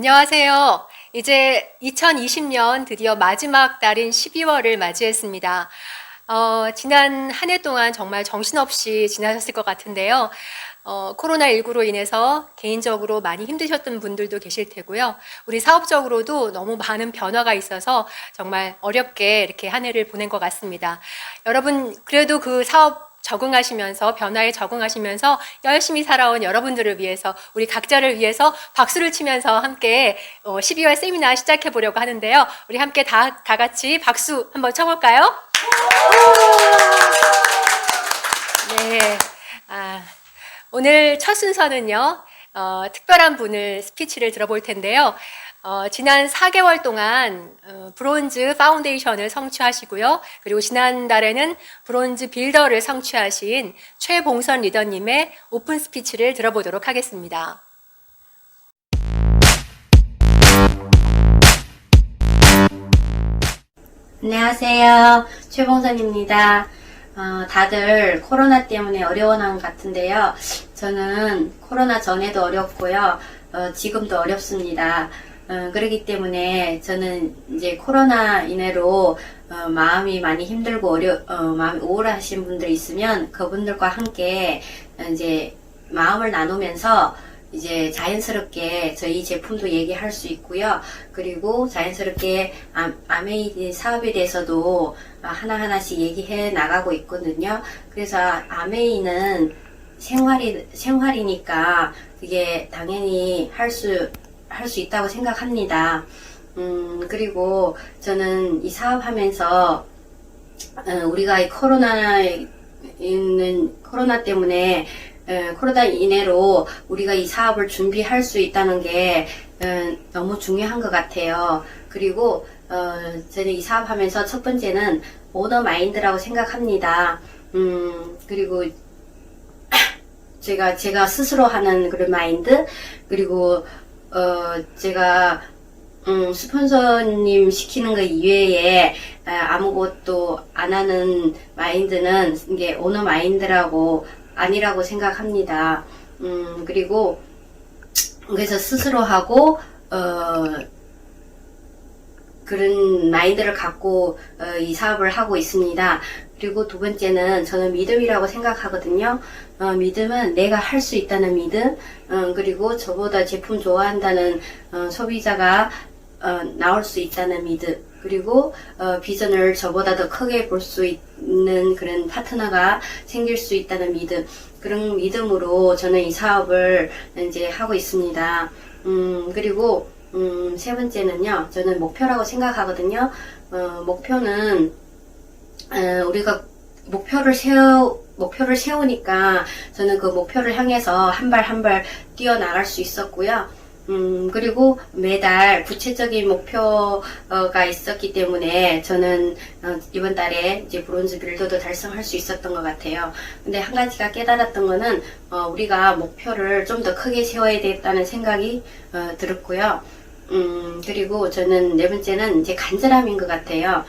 안녕하세요. 이제 2020년 드디어 마지막 달인 12월을 맞이했습니다. 지난 한 해 동안 정말 정신없이 지나셨을 것 같은데요. 코로나19로 인해서 개인적으로 많이 힘드셨던 분들도 계실 테고요. 우리 사업적으로도 너무 많은 변화가 있어서 정말 어렵게 이렇게 한 해를 보낸 것 같습니다. 여러분, 그래도 그 사업 적응하시면서 변화에 적응하시면서 열심히 살아온 여러분들을 위해서 우리 각자를 위해서 박수를 치면서 함께 12월 세미나 시작해 보려고 하는데요. 우리 함께 다 같이 박수 한번 쳐볼까요? 네. 오늘 첫 순서는요. 특별한 분을 스피치를 들어볼 텐데요. 지난 4개월 동안 브론즈 파운데이션을 성취하시고요. 그리고 지난달에는 브론즈 빌더를 성취하신 최봉선 리더님의 오픈 스피치를 들어보도록 하겠습니다. 안녕하세요. 최봉선입니다. 다들 코로나 때문에 어려워하는 것 같은데요. 저는 코로나 전에도 어렵고요. 지금도 어렵습니다. 그렇기 때문에 저는 이제 코로나 이내로 마음이 많이 힘들고 마음이 우울하신 분들 있으면 그분들과 함께 이제 마음을 나누면서 이제 자연스럽게 저희 제품도 얘기할 수 있고요. 그리고 자연스럽게 아메이 사업에 대해서도 하나하나씩 얘기해 나가고 있거든요. 그래서 아메이는 생활이니까 그게 당연히 할 수 있다고 생각합니다. 그리고 저는 이 사업하면서 우리가 이 코로나 때문에 코로나 이내로 우리가 이 사업을 준비할 수 있다는 게 너무 중요한 것 같아요. 그리고 저는 이 사업하면서 첫 번째는 오너 마인드라고 생각합니다. 그리고 제가 스스로 하는 그런 마인드, 그리고 제가 스폰서님 시키는 거 이외에 아무것도 안 하는 마인드는 이게 오너 마인드라고 아니라고 생각합니다. 그리고 그래서 스스로 하고 그런 마인드를 갖고 이 사업을 하고 있습니다. 그리고 두 번째는 저는 믿음이라고 생각하거든요. 믿음은 내가 할 수 있다는 믿음, 그리고 저보다 제품 좋아한다는 소비자가 나올 수 있다는 믿음, 그리고 비전을 저보다 더 크게 볼 수 있는 그런 파트너가 생길 수 있다는 믿음, 그런 믿음으로 저는 이 사업을 이제 하고 있습니다. 그리고 세 번째는요, 저는 목표라고 생각하거든요. 목표는 우리가 목표를 세우니까 저는 그 목표를 향해서 한 발 한 발 뛰어나갈 수 있었고요. 그리고 매달 구체적인 목표가 있었기 때문에 저는 이번 달에 이제 브론즈 빌더도 달성할 수 있었던 것 같아요. 근데 한 가지가 깨달았던 거는 우리가 목표를 좀 더 크게 세워야 되겠다는 생각이 들었고요. 그리고 저는 네 번째는 이제 간절함인 것 같아요.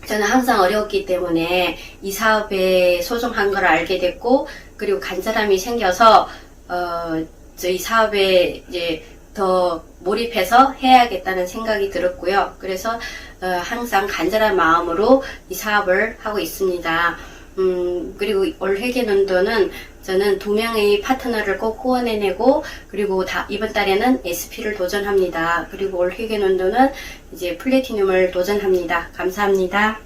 저는 항상 어려웠기 때문에 이 사업의 소중한 걸 알게 됐고, 그리고 간절함이 생겨서 저희 사업에 이제 더 몰입해서 해야겠다는 생각이 들었고요. 그래서 항상 간절한 마음으로 이 사업을 하고 있습니다. 그리고 올 회계연도는 저는 2명의 파트너를 꼭 후원해내고, 그리고 이번 달에는 SP를 도전합니다. 그리고 올 회계연도는 이제 플래티늄을 도전합니다. 감사합니다.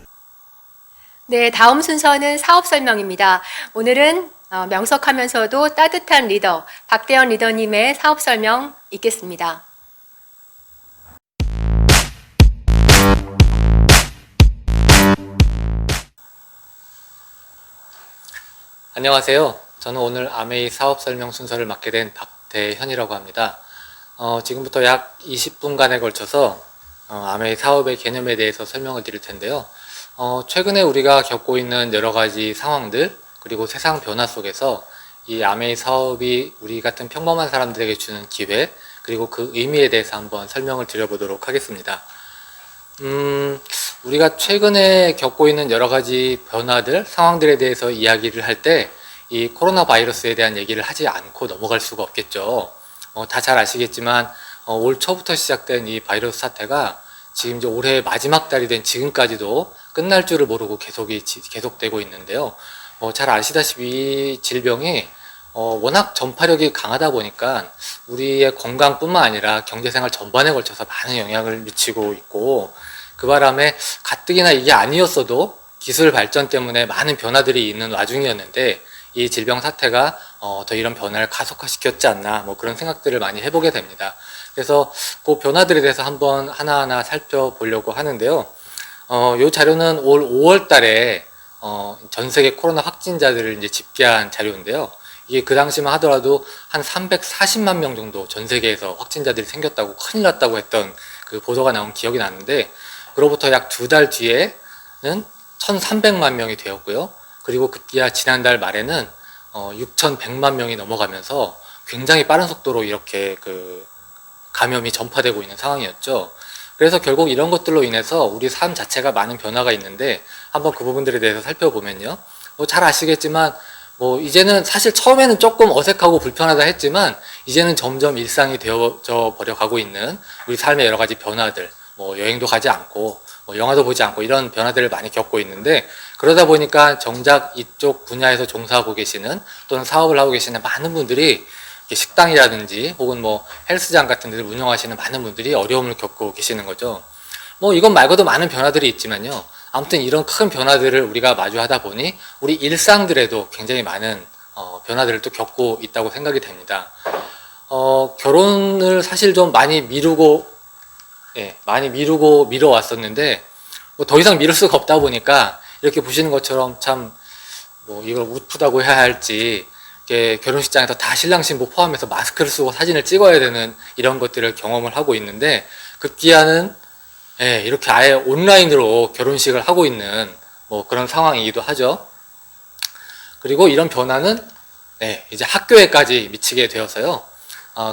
네, 다음 순서는 사업 설명입니다. 오늘은 명석하면서도 따뜻한 리더 박대현 리더님의 사업 설명 있겠습니다. 안녕하세요. 저는 오늘 아메이 사업 설명 순서를 맡게 된 박대현이라고 합니다. 지금부터 약 20분간에 걸쳐서 아메이 사업의 개념에 대해서 설명을 드릴 텐데요. 최근에 우리가 겪고 있는 여러 가지 상황들, 그리고 세상 변화 속에서 이 아메이 사업이 우리 같은 평범한 사람들에게 주는 기회, 그리고 그 의미에 대해서 한번 설명을 드려보도록 하겠습니다. 우리가 최근에 겪고 있는 여러 가지 변화들, 상황들에 대해서 이야기를 할 때 이 코로나 바이러스에 대한 얘기를 하지 않고 넘어갈 수가 없겠죠. 다 잘 아시겠지만 올 초부터 시작된 이 바이러스 사태가 지금 이제 올해 마지막 달이 된 지금까지도 끝날 줄을 모르고 계속되고 있는데요. 잘 아시다시피 이 질병이 워낙 전파력이 강하다 보니까 우리의 건강뿐만 아니라 경제생활 전반에 걸쳐서 많은 영향을 미치고 있고, 그 바람에 가뜩이나 이게 아니었어도 기술 발전 때문에 많은 변화들이 있는 와중이었는데 이 질병 사태가 더 이런 변화를 가속화시켰지 않나, 그런 생각들을 많이 해보게 됩니다. 그래서 그 변화들에 대해서 한번 하나하나 살펴보려고 하는데요. 이 자료는 올 5월 달에 전 세계 코로나 확진자들을 이제 집계한 자료인데요. 이게 그 당시만 하더라도 한 340만 명 정도 전 세계에서 확진자들이 생겼다고, 큰일 났다고 했던 그 보도가 나온 기억이 나는데, 그로부터 약 2달 뒤에는 1,300만 명이 되었고요. 그리고 급기야 지난달 말에는 6,100만 명이 넘어가면서 굉장히 빠른 속도로 이렇게 그 감염이 전파되고 있는 상황이었죠. 그래서 결국 이런 것들로 인해서 우리 삶 자체가 많은 변화가 있는데, 한번 그 부분들에 대해서 살펴보면요. 잘 아시겠지만 이제는 사실 처음에는 조금 어색하고 불편하다 했지만 이제는 점점 일상이 되어져 버려 가고 있는 우리 삶의 여러 가지 변화들, 여행도 가지 않고 영화도 보지 않고 이런 변화들을 많이 겪고 있는데, 그러다 보니까 정작 이쪽 분야에서 종사하고 계시는 또는 사업을 하고 계시는 많은 분들이 식당이라든지 혹은 헬스장 같은 데를 운영하시는 많은 분들이 어려움을 겪고 계시는 거죠. 이건 말고도 많은 변화들이 있지만요. 아무튼 이런 큰 변화들을 우리가 마주하다 보니 우리 일상들에도 굉장히 많은 변화들을 또 겪고 있다고 생각이 됩니다. 결혼을 사실 좀 많이 미루고 미뤄왔었는데 더 이상 미룰 수가 없다 보니까 이렇게 보시는 것처럼 참 이걸 웃프다고 해야 할지, 이렇게 결혼식장에서 다 신랑 신부 포함해서 마스크를 쓰고 사진을 찍어야 되는 이런 것들을 경험을 하고 있는데, 급기야는 이렇게 아예 온라인으로 결혼식을 하고 있는 그런 상황이기도 하죠. 그리고 이런 변화는 이제 학교에까지 미치게 되어서요.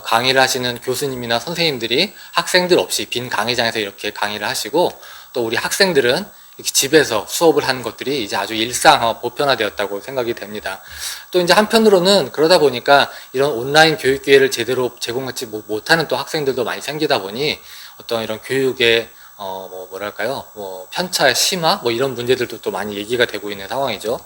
강의를 하시는 교수님이나 선생님들이 학생들 없이 빈 강의장에서 이렇게 강의를 하시고, 또 우리 학생들은 이렇게 집에서 수업을 하는 것들이 이제 아주 일상화 보편화되었다고 생각이 됩니다. 또 이제 한편으로는 그러다 보니까 이런 온라인 교육 기회를 제대로 제공하지 못하는 또 학생들도 많이 생기다 보니 어떤 이런 교육의 편차 심화 이런 문제들도 또 많이 얘기가 되고 있는 상황이죠.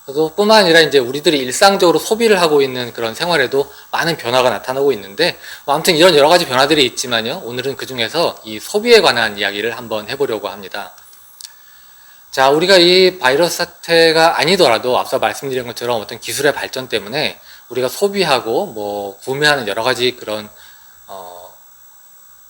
그래서 뿐만 아니라 이제 우리들이 일상적으로 소비를 하고 있는 그런 생활에도 많은 변화가 나타나고 있는데, 아무튼 이런 여러 가지 변화들이 있지만요. 오늘은 그 중에서 이 소비에 관한 이야기를 한번 해보려고 합니다. 자, 우리가 이 바이러스 사태가 아니더라도 앞서 말씀드린 것처럼 어떤 기술의 발전 때문에 우리가 소비하고 구매하는 여러 가지 그런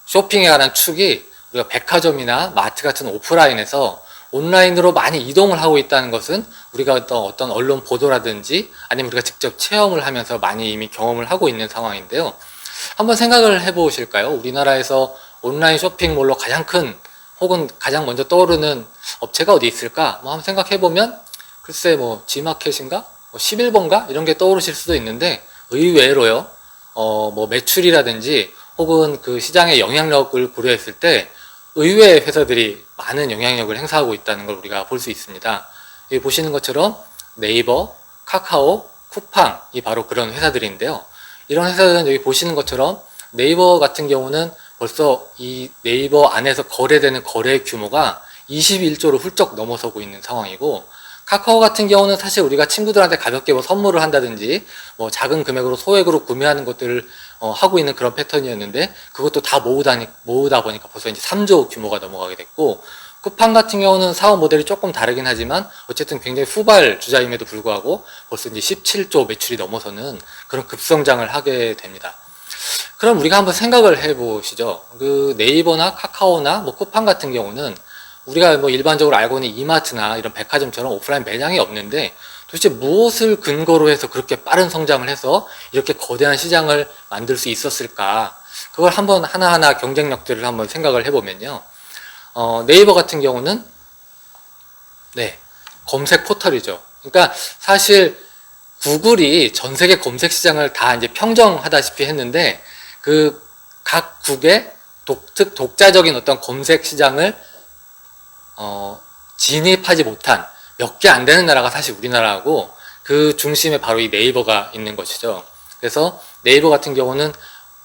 쇼핑에 관한 축이 우리가 백화점이나 마트 같은 오프라인에서 온라인으로 많이 이동을 하고 있다는 것은 우리가 어떤 언론 보도라든지 아니면 우리가 직접 체험을 하면서 많이 이미 경험을 하고 있는 상황인데요. 한번 생각을 해보실까요? 우리나라에서 온라인 쇼핑몰로 가장 큰 혹은 가장 먼저 떠오르는 업체가 어디 있을까? 한번 생각해보면 글쎄 G마켓인가? 11번가? 이런 게 떠오르실 수도 있는데, 의외로요. 매출이라든지 혹은 그 시장의 영향력을 고려했을 때 의외의 회사들이 많은 영향력을 행사하고 있다는 걸 우리가 볼 수 있습니다. 여기 보시는 것처럼 네이버, 카카오, 쿠팡이 바로 그런 회사들인데요. 이런 회사들은 여기 보시는 것처럼 네이버 같은 경우는 벌써 이 네이버 안에서 거래되는 거래 규모가 21조를 훌쩍 넘어서고 있는 상황이고, 카카오 같은 경우는 사실 우리가 친구들한테 가볍게 선물을 한다든지 작은 금액으로 소액으로 구매하는 것들을 하고 있는 그런 패턴이었는데, 그것도 다 모으다 보니까 벌써 이제 3조 규모가 넘어가게 됐고, 쿠팡 같은 경우는 사업 모델이 조금 다르긴 하지만 어쨌든 굉장히 후발 주자임에도 불구하고 벌써 이제 17조 매출이 넘어서는 그런 급성장을 하게 됩니다. 그럼 우리가 한번 생각을 해보시죠. 그 네이버나 카카오나 쿠팡 같은 경우는 우리가 일반적으로 알고 있는 이마트나 이런 백화점처럼 오프라인 매장이 없는데, 도대체 무엇을 근거로 해서 그렇게 빠른 성장을 해서 이렇게 거대한 시장을 만들 수 있었을까? 그걸 한번 하나하나 경쟁력들을 한번 생각을 해보면요. 네이버 같은 경우는 검색 포털이죠. 그러니까 사실 구글이 전 세계 검색 시장을 다 이제 평정하다시피 했는데, 그 각 국의 독자적인 어떤 검색 시장을 진입하지 못한 몇 개 안 되는 나라가 사실 우리나라고, 그 중심에 바로 이 네이버가 있는 것이죠. 그래서 네이버 같은 경우는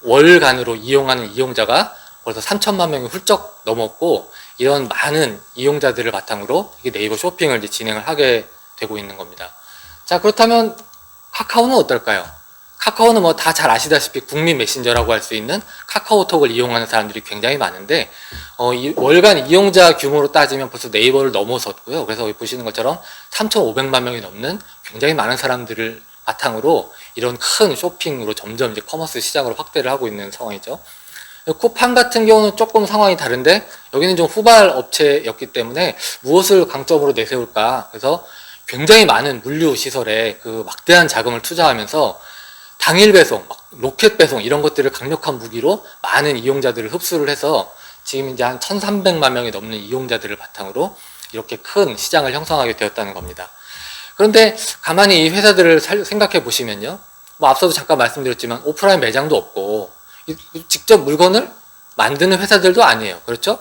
월간으로 이용하는 이용자가 벌써 3천만 명이 훌쩍 넘었고, 이런 많은 이용자들을 바탕으로 네이버 쇼핑을 이제 진행을 하게 되고 있는 겁니다. 자, 그렇다면 카카오는 어떨까요? 카카오는 뭐 다 잘 아시다시피 국민 메신저라고 할 수 있는 카카오톡을 이용하는 사람들이 굉장히 많은데, 이 월간 이용자 규모로 따지면 벌써 네이버를 넘어섰고요. 그래서 여기 보시는 것처럼 3,500만 명이 넘는 굉장히 많은 사람들을 바탕으로 이런 큰 쇼핑으로 점점 이제 커머스 시장으로 확대를 하고 있는 상황이죠. 쿠팡 같은 경우는 조금 상황이 다른데, 여기는 좀 후발 업체였기 때문에 무엇을 강점으로 내세울까, 그래서 굉장히 많은 물류 시설에 그 막대한 자금을 투자하면서 당일 배송, 막 로켓 배송 이런 것들을 강력한 무기로 많은 이용자들을 흡수를 해서 지금 이제 한 1,300만 명이 넘는 이용자들을 바탕으로 이렇게 큰 시장을 형성하게 되었다는 겁니다. 그런데 가만히 이 회사들을 생각해 보시면요, 뭐 앞서도 잠깐 말씀드렸지만 오프라인 매장도 없고 직접 물건을 만드는 회사들도 아니에요. 그렇죠?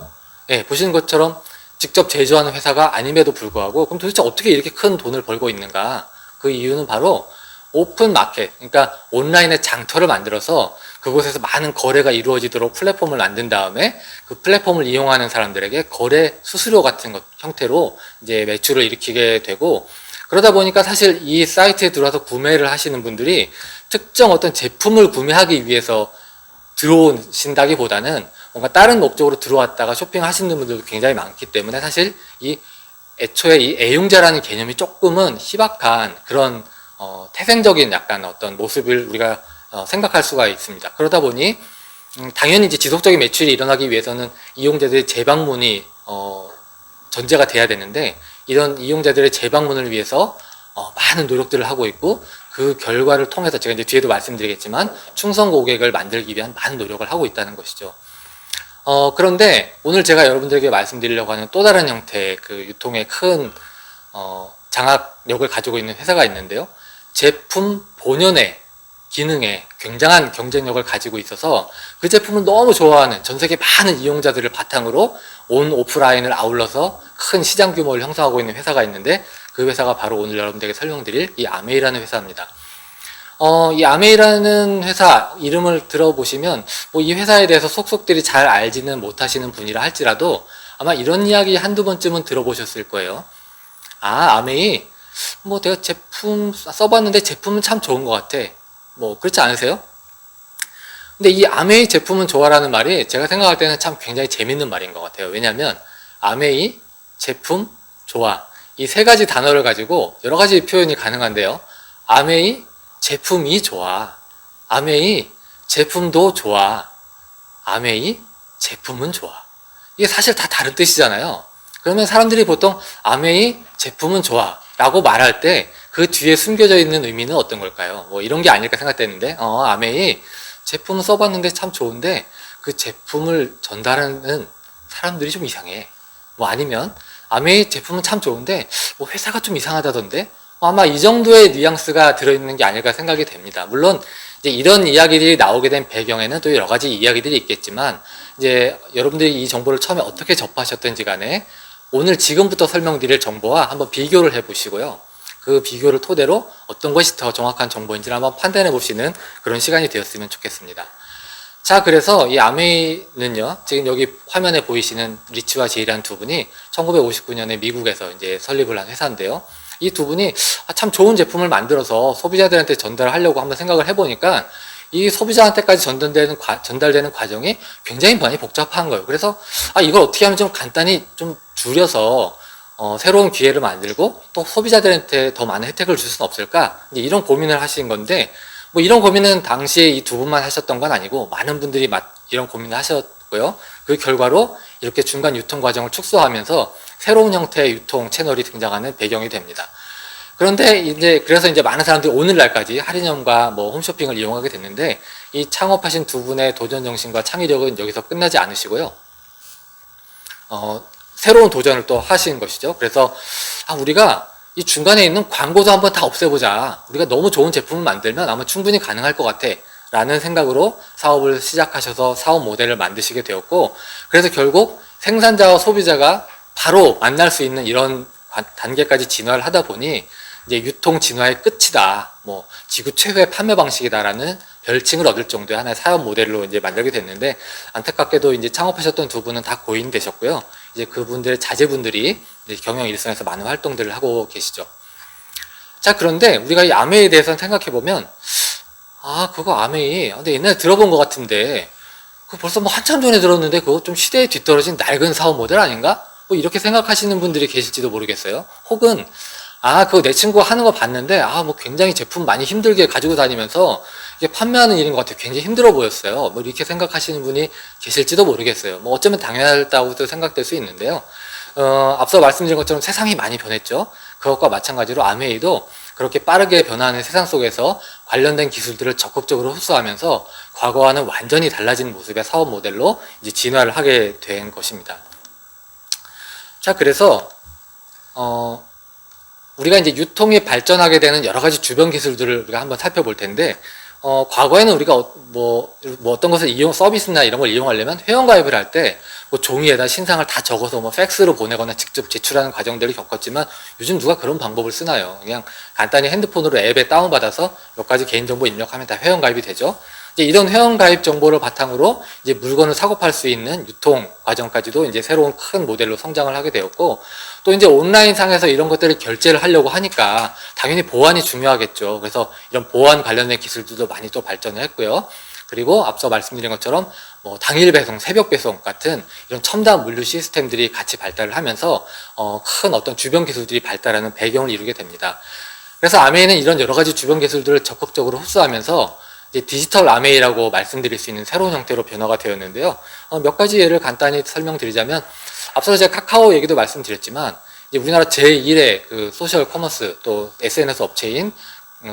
예, 보시는 것처럼 직접 제조하는 회사가 아님에도 불구하고, 그럼 도대체 어떻게 이렇게 큰 돈을 벌고 있는가? 그 이유는 바로 오픈 마켓, 그러니까 온라인의 장터를 만들어서 그곳에서 많은 거래가 이루어지도록 플랫폼을 만든 다음에 그 플랫폼을 이용하는 사람들에게 거래 수수료 같은 것 형태로 이제 매출을 일으키게 되고, 그러다 보니까 사실 이 사이트에 들어와서 구매를 하시는 분들이 특정 어떤 제품을 구매하기 위해서 들어오신다기보다는 뭔가 다른 목적으로 들어왔다가 쇼핑하시는 분들도 굉장히 많기 때문에, 사실 이 애초에 이 애용자라는 개념이 조금은 희박한 그런 태생적인 약간 어떤 모습을 우리가 생각할 수가 있습니다. 그러다 보니 당연히 이제 지속적인 매출이 일어나기 위해서는 이용자들의 재방문이 전제가 돼야 되는데, 이런 이용자들의 재방문을 위해서 많은 노력들을 하고 있고, 그 결과를 통해서 제가 이제 뒤에도 말씀드리겠지만 충성 고객을 만들기 위한 많은 노력을 하고 있다는 것이죠. 그런데 오늘 제가 여러분들에게 말씀드리려고 하는 또 다른 형태의 그 유통의 큰 장악력을 가지고 있는 회사가 있는데요. 제품 본연의 기능에 굉장한 경쟁력을 가지고 있어서 그 제품을 너무 좋아하는 전 세계 많은 이용자들을 바탕으로 온 오프라인을 아울러서 큰 시장 규모를 형성하고 있는 회사가 있는데, 그 회사가 바로 오늘 여러분들에게 설명드릴 이 아메이라는 회사입니다. 이 아메이라는 회사 이름을 들어보시면 뭐 이 회사에 대해서 속속들이 잘 알지는 못하시는 분이라 할지라도 아마 이런 이야기 한두 번쯤은 들어보셨을 거예요. 아, 아메이, 뭐 내가 제품 써봤는데 제품은 참 좋은 것 같아. 뭐 그렇지 않으세요? 근데 이 아메이 제품은 좋아라는 말이 제가 생각할 때는 참 굉장히 재밌는 말인 것 같아요. 왜냐하면 아메이, 제품, 좋아, 이 세 가지 단어를 가지고 여러 가지 표현이 가능한데요. 아메이, 제품이 좋아. 아메이, 제품도 좋아. 아메이, 제품은 좋아. 이게 사실 다 다른 뜻이잖아요. 그러면 사람들이 보통 아메이, 제품은 좋아 라고 말할 때 그 뒤에 숨겨져 있는 의미는 어떤 걸까요? 뭐 이런 게 아닐까 생각됐는데, 아메이, 제품 써봤는데 참 좋은데 그 제품을 전달하는 사람들이 좀 이상해. 뭐 아니면 아메이 제품은 참 좋은데 뭐 회사가 좀 이상하다던데, 아마 이 정도의 뉘앙스가 들어있는 게 아닐까 생각이 됩니다. 물론 이제 이런 이야기들이 나오게 된 배경에는 또 여러 가지 이야기들이 있겠지만, 이제 여러분들이 이 정보를 처음에 어떻게 접하셨든지 간에 오늘 지금부터 설명드릴 정보와 한번 비교를 해보시고요. 그 비교를 토대로 어떤 것이 더 정확한 정보인지를 한번 판단해 보시는 그런 시간이 되었으면 좋겠습니다. 자, 그래서 이 아메이는요, 지금 여기 화면에 보이시는 리치와 제이라는 두 분이 1959년에 미국에서 이제 설립을 한 회사인데요. 이 두 분이 참 좋은 제품을 만들어서 소비자들한테 전달하려고 한번 생각을 해보니까 이 소비자한테까지 전달되는 과정이 굉장히 많이 복잡한 거예요. 그래서 이걸 어떻게 하면 좀 간단히 좀 줄여서 새로운 기회를 만들고 또 소비자들한테 더 많은 혜택을 줄 수는 없을까? 이제 이런 고민을 하신 건데, 뭐 이런 고민은 당시에 이 두 분만 하셨던 건 아니고 많은 분들이 이런 고민을 하셨고요. 그 결과로 이렇게 중간 유통 과정을 축소하면서 새로운 형태의 유통 채널이 등장하는 배경이 됩니다. 그런데 그래서 많은 사람들이 오늘날까지 할인점과 뭐 홈쇼핑을 이용하게 됐는데, 이 창업하신 두 분의 도전 정신과 창의력은 여기서 끝나지 않으시고요. 새로운 도전을 또 하신 것이죠. 그래서 우리가 이 중간에 있는 광고도 한번 다 없애보자. 우리가 너무 좋은 제품을 만들면 아마 충분히 가능할 것 같아 라는 생각으로 사업을 시작하셔서 사업 모델을 만드시게 되었고, 그래서 결국 생산자와 소비자가 바로 만날 수 있는 이런 단계까지 진화를 하다 보니 이제 유통 진화의 끝이다, 뭐 지구 최고의 판매 방식이다라는 별칭을 얻을 정도의 하나의 사업 모델로 이제 만들게 됐는데, 안타깝게도 이제 창업하셨던 두 분은 다 고인되셨고요. 이제 그분들의 자제분들이 이제 경영 일선에서 많은 활동들을 하고 계시죠. 자, 그런데 우리가 이 아메이에 대해서 생각해 보면, 그거 아메이, 근데 옛날에 들어본 것 같은데, 그거 벌써 뭐 한참 전에 들었는데, 그거 좀 시대에 뒤떨어진 낡은 사업 모델 아닌가? 뭐 이렇게 생각하시는 분들이 계실지도 모르겠어요. 혹은, 그거 내 친구가 하는 거 봤는데, 뭐 굉장히 제품 많이 힘들게 가지고 다니면서, 이게 판매하는 일인 것 같아요. 굉장히 힘들어 보였어요. 뭐 이렇게 생각하시는 분이 계실지도 모르겠어요. 뭐 어쩌면 당연하다고도 생각될 수 있는데요. 앞서 말씀드린 것처럼 세상이 많이 변했죠. 그것과 마찬가지로 아메이도 그렇게 빠르게 변화하는 세상 속에서 관련된 기술들을 적극적으로 흡수하면서 과거와는 완전히 달라진 모습의 사업 모델로 이제 진화를 하게 된 것입니다. 자, 그래서 우리가 이제 유통이 발전하게 되는 여러 가지 주변 기술들을 우리가 한번 살펴볼 텐데, 과거에는 우리가 뭐 어떤 것을 서비스나 이런 걸 이용하려면 회원가입을 할 때 뭐 종이에다 신상을 다 적어서 뭐 팩스로 보내거나 직접 제출하는 과정들을 겪었지만, 요즘 누가 그런 방법을 쓰나요? 그냥 간단히 핸드폰으로 앱에 다운받아서 몇 가지 개인정보 입력하면 다 회원가입이 되죠. 이제 이런 회원가입 정보를 바탕으로 이제 물건을 사고 팔 수 있는 유통 과정까지도 이제 새로운 큰 모델로 성장을 하게 되었고, 또 이제 온라인 상에서 이런 것들을 결제를 하려고 하니까 당연히 보안이 중요하겠죠. 그래서 이런 보안 관련된 기술들도 많이 또 발전을 했고요. 그리고 앞서 말씀드린 것처럼 뭐 당일 배송, 새벽 배송 같은 이런 첨단 물류 시스템들이 같이 발달을 하면서 큰 어떤 주변 기술들이 발달하는 배경을 이루게 됩니다. 그래서 아메이는 이런 여러 가지 주변 기술들을 적극적으로 흡수하면서 이제 디지털 아메이라고 말씀드릴 수 있는 새로운 형태로 변화가 되었는데요. 몇 가지 예를 간단히 설명드리자면, 앞서 제가 카카오 얘기도 말씀드렸지만, 이제 우리나라 제1의 그 소셜 커머스 또 SNS 업체인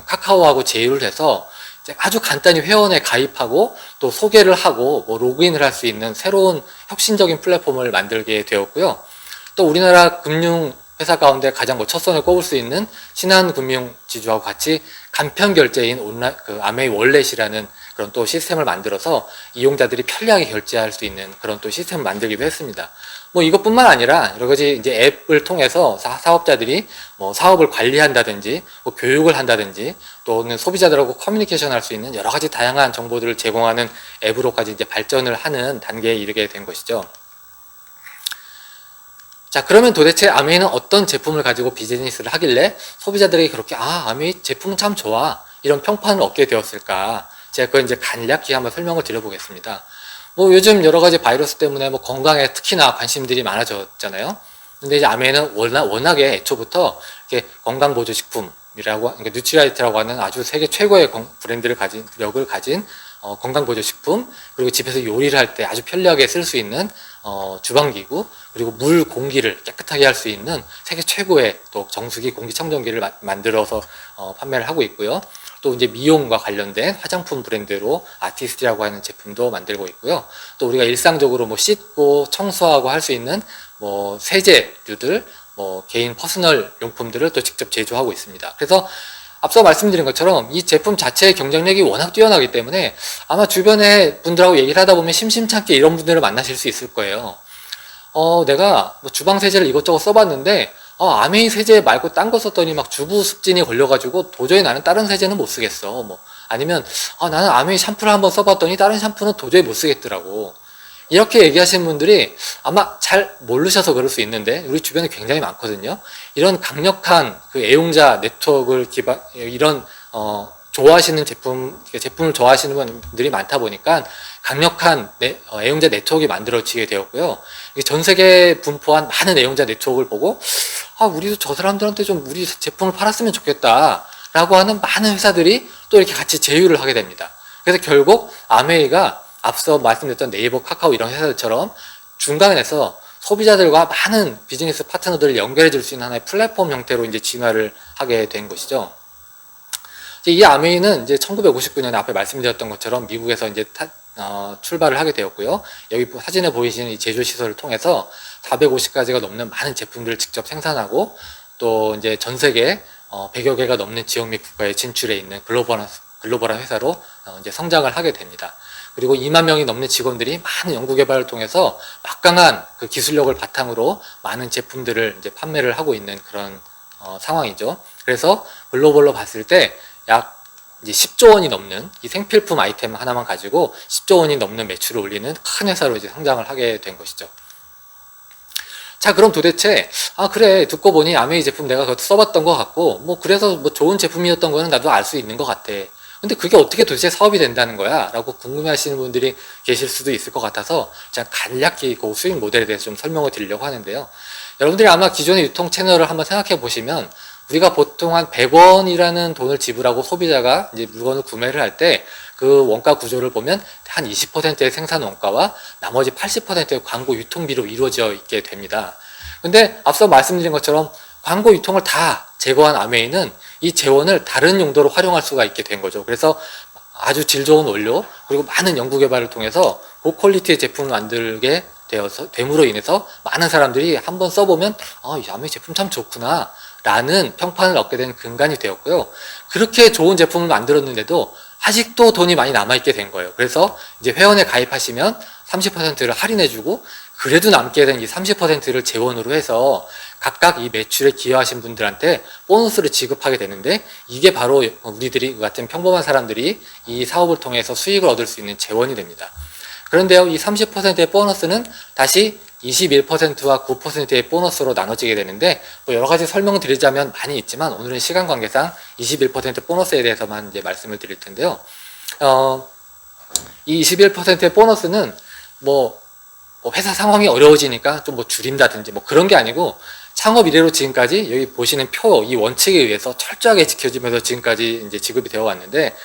카카오하고 제휴를 해서 아주 간단히 회원에 가입하고 또 소개를 하고 뭐 로그인을 할 수 있는 새로운 혁신적인 플랫폼을 만들게 되었고요. 또 우리나라 금융 회사 가운데 가장 뭐 첫선에 꼽을 수 있는 신한금융지주하고 같이 간편 결제인 온라인 그 아메이 월렛이라는 그런 또 시스템을 만들어서 이용자들이 편리하게 결제할 수 있는 그런 또 시스템을 만들기도 했습니다. 뭐 이것뿐만 아니라 여러 가지 이제 앱을 통해서 사업자들이 뭐 사업을 관리한다든지 뭐 교육을 한다든지 또는 소비자들하고 커뮤니케이션 할 수 있는 여러 가지 다양한 정보들을 제공하는 앱으로까지 이제 발전을 하는 단계에 이르게 된 것이죠. 자, 그러면 도대체 아메이는 어떤 제품을 가지고 비즈니스를 하길래 소비자들에게 그렇게 아메이 제품은 참 좋아 이런 평판을 얻게 되었을까? 제가 그걸 이제 간략히 한번 설명을 드려보겠습니다. 뭐 요즘 여러 가지 바이러스 때문에 뭐 건강에 특히나 관심들이 많아졌잖아요. 근데 이제 아메이는 워낙에 애초부터 이렇게 건강보조식품이라고, 그러니까 뉴트리라이트라고 하는 아주 세계 최고의 브랜드를 가진, 력을 가진 건강보조식품, 그리고 집에서 요리를 할 때 아주 편리하게 쓸 수 있는 주방기구, 그리고 물, 공기를 깨끗하게 할 수 있는 세계 최고의 또 정수기 공기청정기를 만들어서 판매를 하고 있고요. 또 이제 미용과 관련된 화장품 브랜드로 아티스트라고 하는 제품도 만들고 있고요. 또 우리가 일상적으로 뭐 씻고 청소하고 할 수 있는 뭐 세제류들, 뭐 개인 퍼스널 용품들을 또 직접 제조하고 있습니다. 그래서 앞서 말씀드린 것처럼 이 제품 자체의 경쟁력이 워낙 뛰어나기 때문에 아마 주변에 분들하고 얘기를 하다 보면 심심찮게 이런 분들을 만나실 수 있을 거예요. 내가 뭐 주방 세제를 이것저것 써봤는데 아메이 세제 말고 딴 거 썼더니 막 주부 습진이 걸려가지고 도저히 나는 다른 세제는 못 쓰겠어. 뭐 아니면 나는 아메이 샴푸를 한번 써봤더니 다른 샴푸는 도저히 못 쓰겠더라고. 이렇게 얘기하시는 분들이 아마 잘 모르셔서 그럴 수 있는데 우리 주변에 굉장히 많거든요. 이런 강력한 그 애용자 네트워크를 이런 좋아하시는 제품을 좋아하시는 분들이 많다 보니까 강력한 애용자 네트워크가 만들어지게 되었고요. 전 세계에 분포한 많은 애용자 네트워크를 보고 우리도 저 사람들한테 좀 우리 제품을 팔았으면 좋겠다 라고 하는 많은 회사들이 또 이렇게 같이 제휴를 하게 됩니다. 그래서 결국 아메이가 앞서 말씀드렸던 네이버, 카카오 이런 회사들처럼 중간에서 소비자들과 많은 비즈니스 파트너들을 연결해 줄 수 있는 하나의 플랫폼 형태로 이제 진화를 하게 된 것이죠. 이 아메이는 이제 1959년에 앞에 말씀드렸던 것처럼 미국에서 이제 출발을 하게 되었고요. 여기 사진에 보이시는 이 제조 시설을 통해서 450가지가 넘는 많은 제품들을 직접 생산하고 또 이제 전 세계 100여 개가 넘는 지역 및 국가에 진출해 있는 글로벌한 회사로 이제 성장을 하게 됩니다. 그리고 2만 명이 넘는 직원들이 많은 연구개발을 통해서 막강한 그 기술력을 바탕으로 많은 제품들을 이제 판매를 하고 있는 그런 상황이죠. 그래서 글로벌로 봤을 때 약 이제 10조 원이 넘는 이 생필품 아이템 하나만 가지고 10조 원이 넘는 매출을 올리는 큰 회사로 이제 성장을 하게 된 것이죠. 자, 그럼 도대체 그래, 듣고 보니 아메이 제품 내가 그것도 써봤던 것 같고 뭐 그래서 뭐 좋은 제품이었던 거는 나도 알 수 있는 것 같아. 근데 그게 어떻게 도대체 사업이 된다는 거야? 라고 궁금해 하시는 분들이 계실 수도 있을 것 같아서 제가 간략히 그 수익 모델에 대해서 좀 설명을 드리려고 하는데요. 여러분들이 아마 기존의 유통 채널을 한번 생각해 보시면 우리가 보통 한 100원이라는 돈을 지불하고 소비자가 이제 물건을 구매를 할 때 그 원가 구조를 보면 한 20%의 생산 원가와 나머지 80%의 광고 유통비로 이루어져 있게 됩니다. 근데 앞서 말씀드린 것처럼 광고 유통을 다 제거한 아메이는 이 재원을 다른 용도로 활용할 수가 있게 된 거죠. 그래서 아주 질 좋은 원료 그리고 많은 연구 개발을 통해서 고퀄리티의 제품을 만들게 됨으로 인해서 많은 사람들이 한번 써보면 이 아메이 제품 참 좋구나 라는 평판을 얻게 된 근간이 되었고요. 그렇게 좋은 제품을 만들었는데도 아직도 돈이 많이 남아있게 된 거예요. 그래서 이제 회원에 가입하시면 30%를 할인해주고 그래도 남게 된 이 30%를 재원으로 해서 각각 이 매출에 기여하신 분들한테 보너스를 지급하게 되는데 이게 바로 우리들이 같은 평범한 사람들이 이 사업을 통해서 수익을 얻을 수 있는 재원이 됩니다. 그런데요, 이 30%의 보너스는 다시 21%와 9%의 보너스로 나눠지게 되는데 뭐 여러 가지 설명을 드리자면 많이 있지만 오늘은 시간 관계상 21% 보너스에 대해서만 이제 말씀을 드릴 텐데요. 이 21%의 보너스는 뭐 회사 상황이 어려워지니까 좀 뭐 줄인다든지 뭐 그런 게 아니고 창업 이래로 지금까지 여기 보시는 표 이 원칙에 의해서 철저하게 지켜지면서 지금까지 이제 지급이 되어 왔는데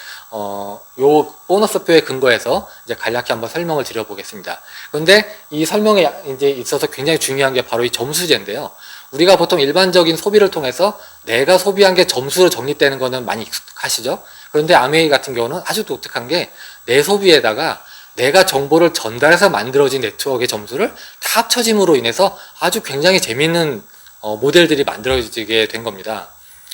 요 보너스 표에 근거해서 이제 간략히 한번 설명을 드려보겠습니다. 그런데 이 설명에 이제 있어서 굉장히 중요한 게 바로 이 점수제인데요. 우리가 보통 일반적인 소비를 통해서 내가 소비한 게 점수로 적립되는 거는 많이 익숙하시죠? 그런데 아메이 같은 경우는 아주 독특한 게 내 소비에다가 내가 정보를 전달해서 만들어진 네트워크의 점수를 다 합쳐짐으로 인해서 아주 굉장히 재미있는 모델들이 만들어지게 된 겁니다.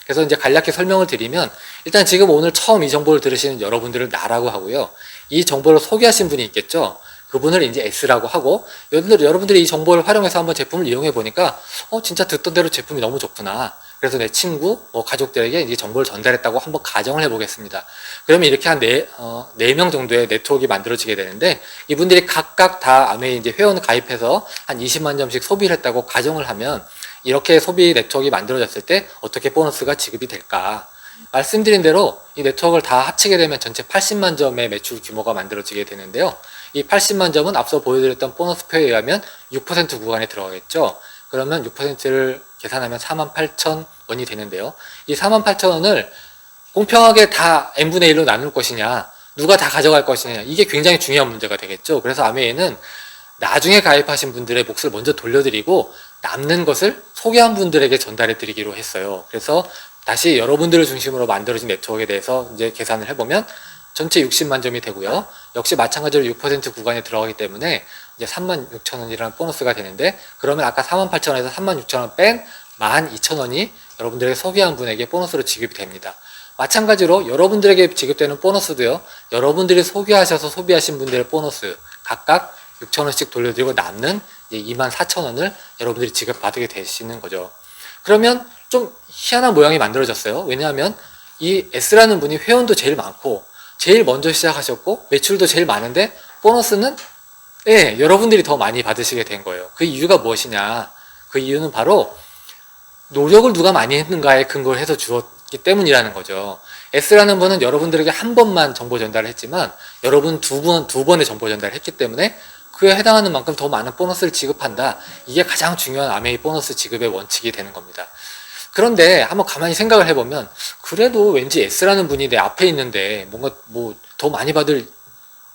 그래서 이제 간략히 설명을 드리면 일단 지금 오늘 처음 이 정보를 들으시는 여러분들을 나라고 하고요. 이 정보를 소개하신 분이 있겠죠. 그분을 이제 S라고 하고 여러분들이 이 정보를 활용해서 한번 제품을 이용해 보니까 진짜 듣던 대로 제품이 너무 좋구나. 그래서 내 친구, 가족들에게 이 정보를 전달했다고 한번 가정을 해보겠습니다. 그러면 이렇게 한 4명 정도의 네트워크가 만들어지게 되는데 이분들이 각각 다 아메이 이제 회원 가입해서 한 20만 점씩 소비를 했다고 가정을 하면 이렇게 소비 네트워크가 만들어졌을 때 어떻게 보너스가 지급이 될까? 말씀드린 대로 이 네트워크를 다 합치게 되면 전체 80만 점의 매출 규모가 만들어지게 되는데요. 이 80만 점은 앞서 보여드렸던 보너스표에 의하면 6% 구간에 들어가겠죠. 그러면 6%를 계산하면 48,000원이 되는데요. 이 48,000원을 공평하게 다 n분의 1로 나눌 것이냐, 누가 다 가져갈 것이냐, 이게 굉장히 중요한 문제가 되겠죠. 그래서 아메이는 나중에 가입하신 분들의 몫을 먼저 돌려드리고 남는 것을 소개한 분들에게 전달해 드리기로 했어요. 그래서 다시 여러분들을 중심으로 만들어진 네트워크에 대해서 이제 계산을 해보면 전체 60만 점이 되고요. 역시 마찬가지로 6% 구간에 들어가기 때문에 이제 36,000원이라는 보너스가 되는데 그러면 아까 48,000원에서 36,000원 뺀 12,000원이 여러분들에게 소비한 분에게 보너스로 지급이 됩니다. 마찬가지로 여러분들에게 지급되는 보너스도요. 여러분들이 소개하셔서 소비하신 분들의 보너스 각각 6,000원씩 돌려드리고 남는 이제 24,000원을 여러분들이 지급받게 되시는 거죠. 그러면 좀 희한한 모양이 만들어졌어요. 왜냐하면 이 S라는 분이 회원도 제일 많고 제일 먼저 시작하셨고 매출도 제일 많은데 보너스는 여러분들이 더 많이 받으시게 된 거예요. 그 이유가 무엇이냐? 그 이유는 바로 노력을 누가 많이 했는가에 근거를 해서 주었기 때문이라는 거죠. S라는 분은 여러분들에게 한 번만 정보 전달을 했지만 여러분 두 번의 정보 전달을 했기 때문에 그에 해당하는 만큼 더 많은 보너스를 지급한다. 이게 가장 중요한 아메이 보너스 지급의 원칙이 되는 겁니다. 그런데 한번 가만히 생각을 해보면 그래도 왠지 S라는 분이 내 앞에 있는데 뭔가 뭐 더 많이 받을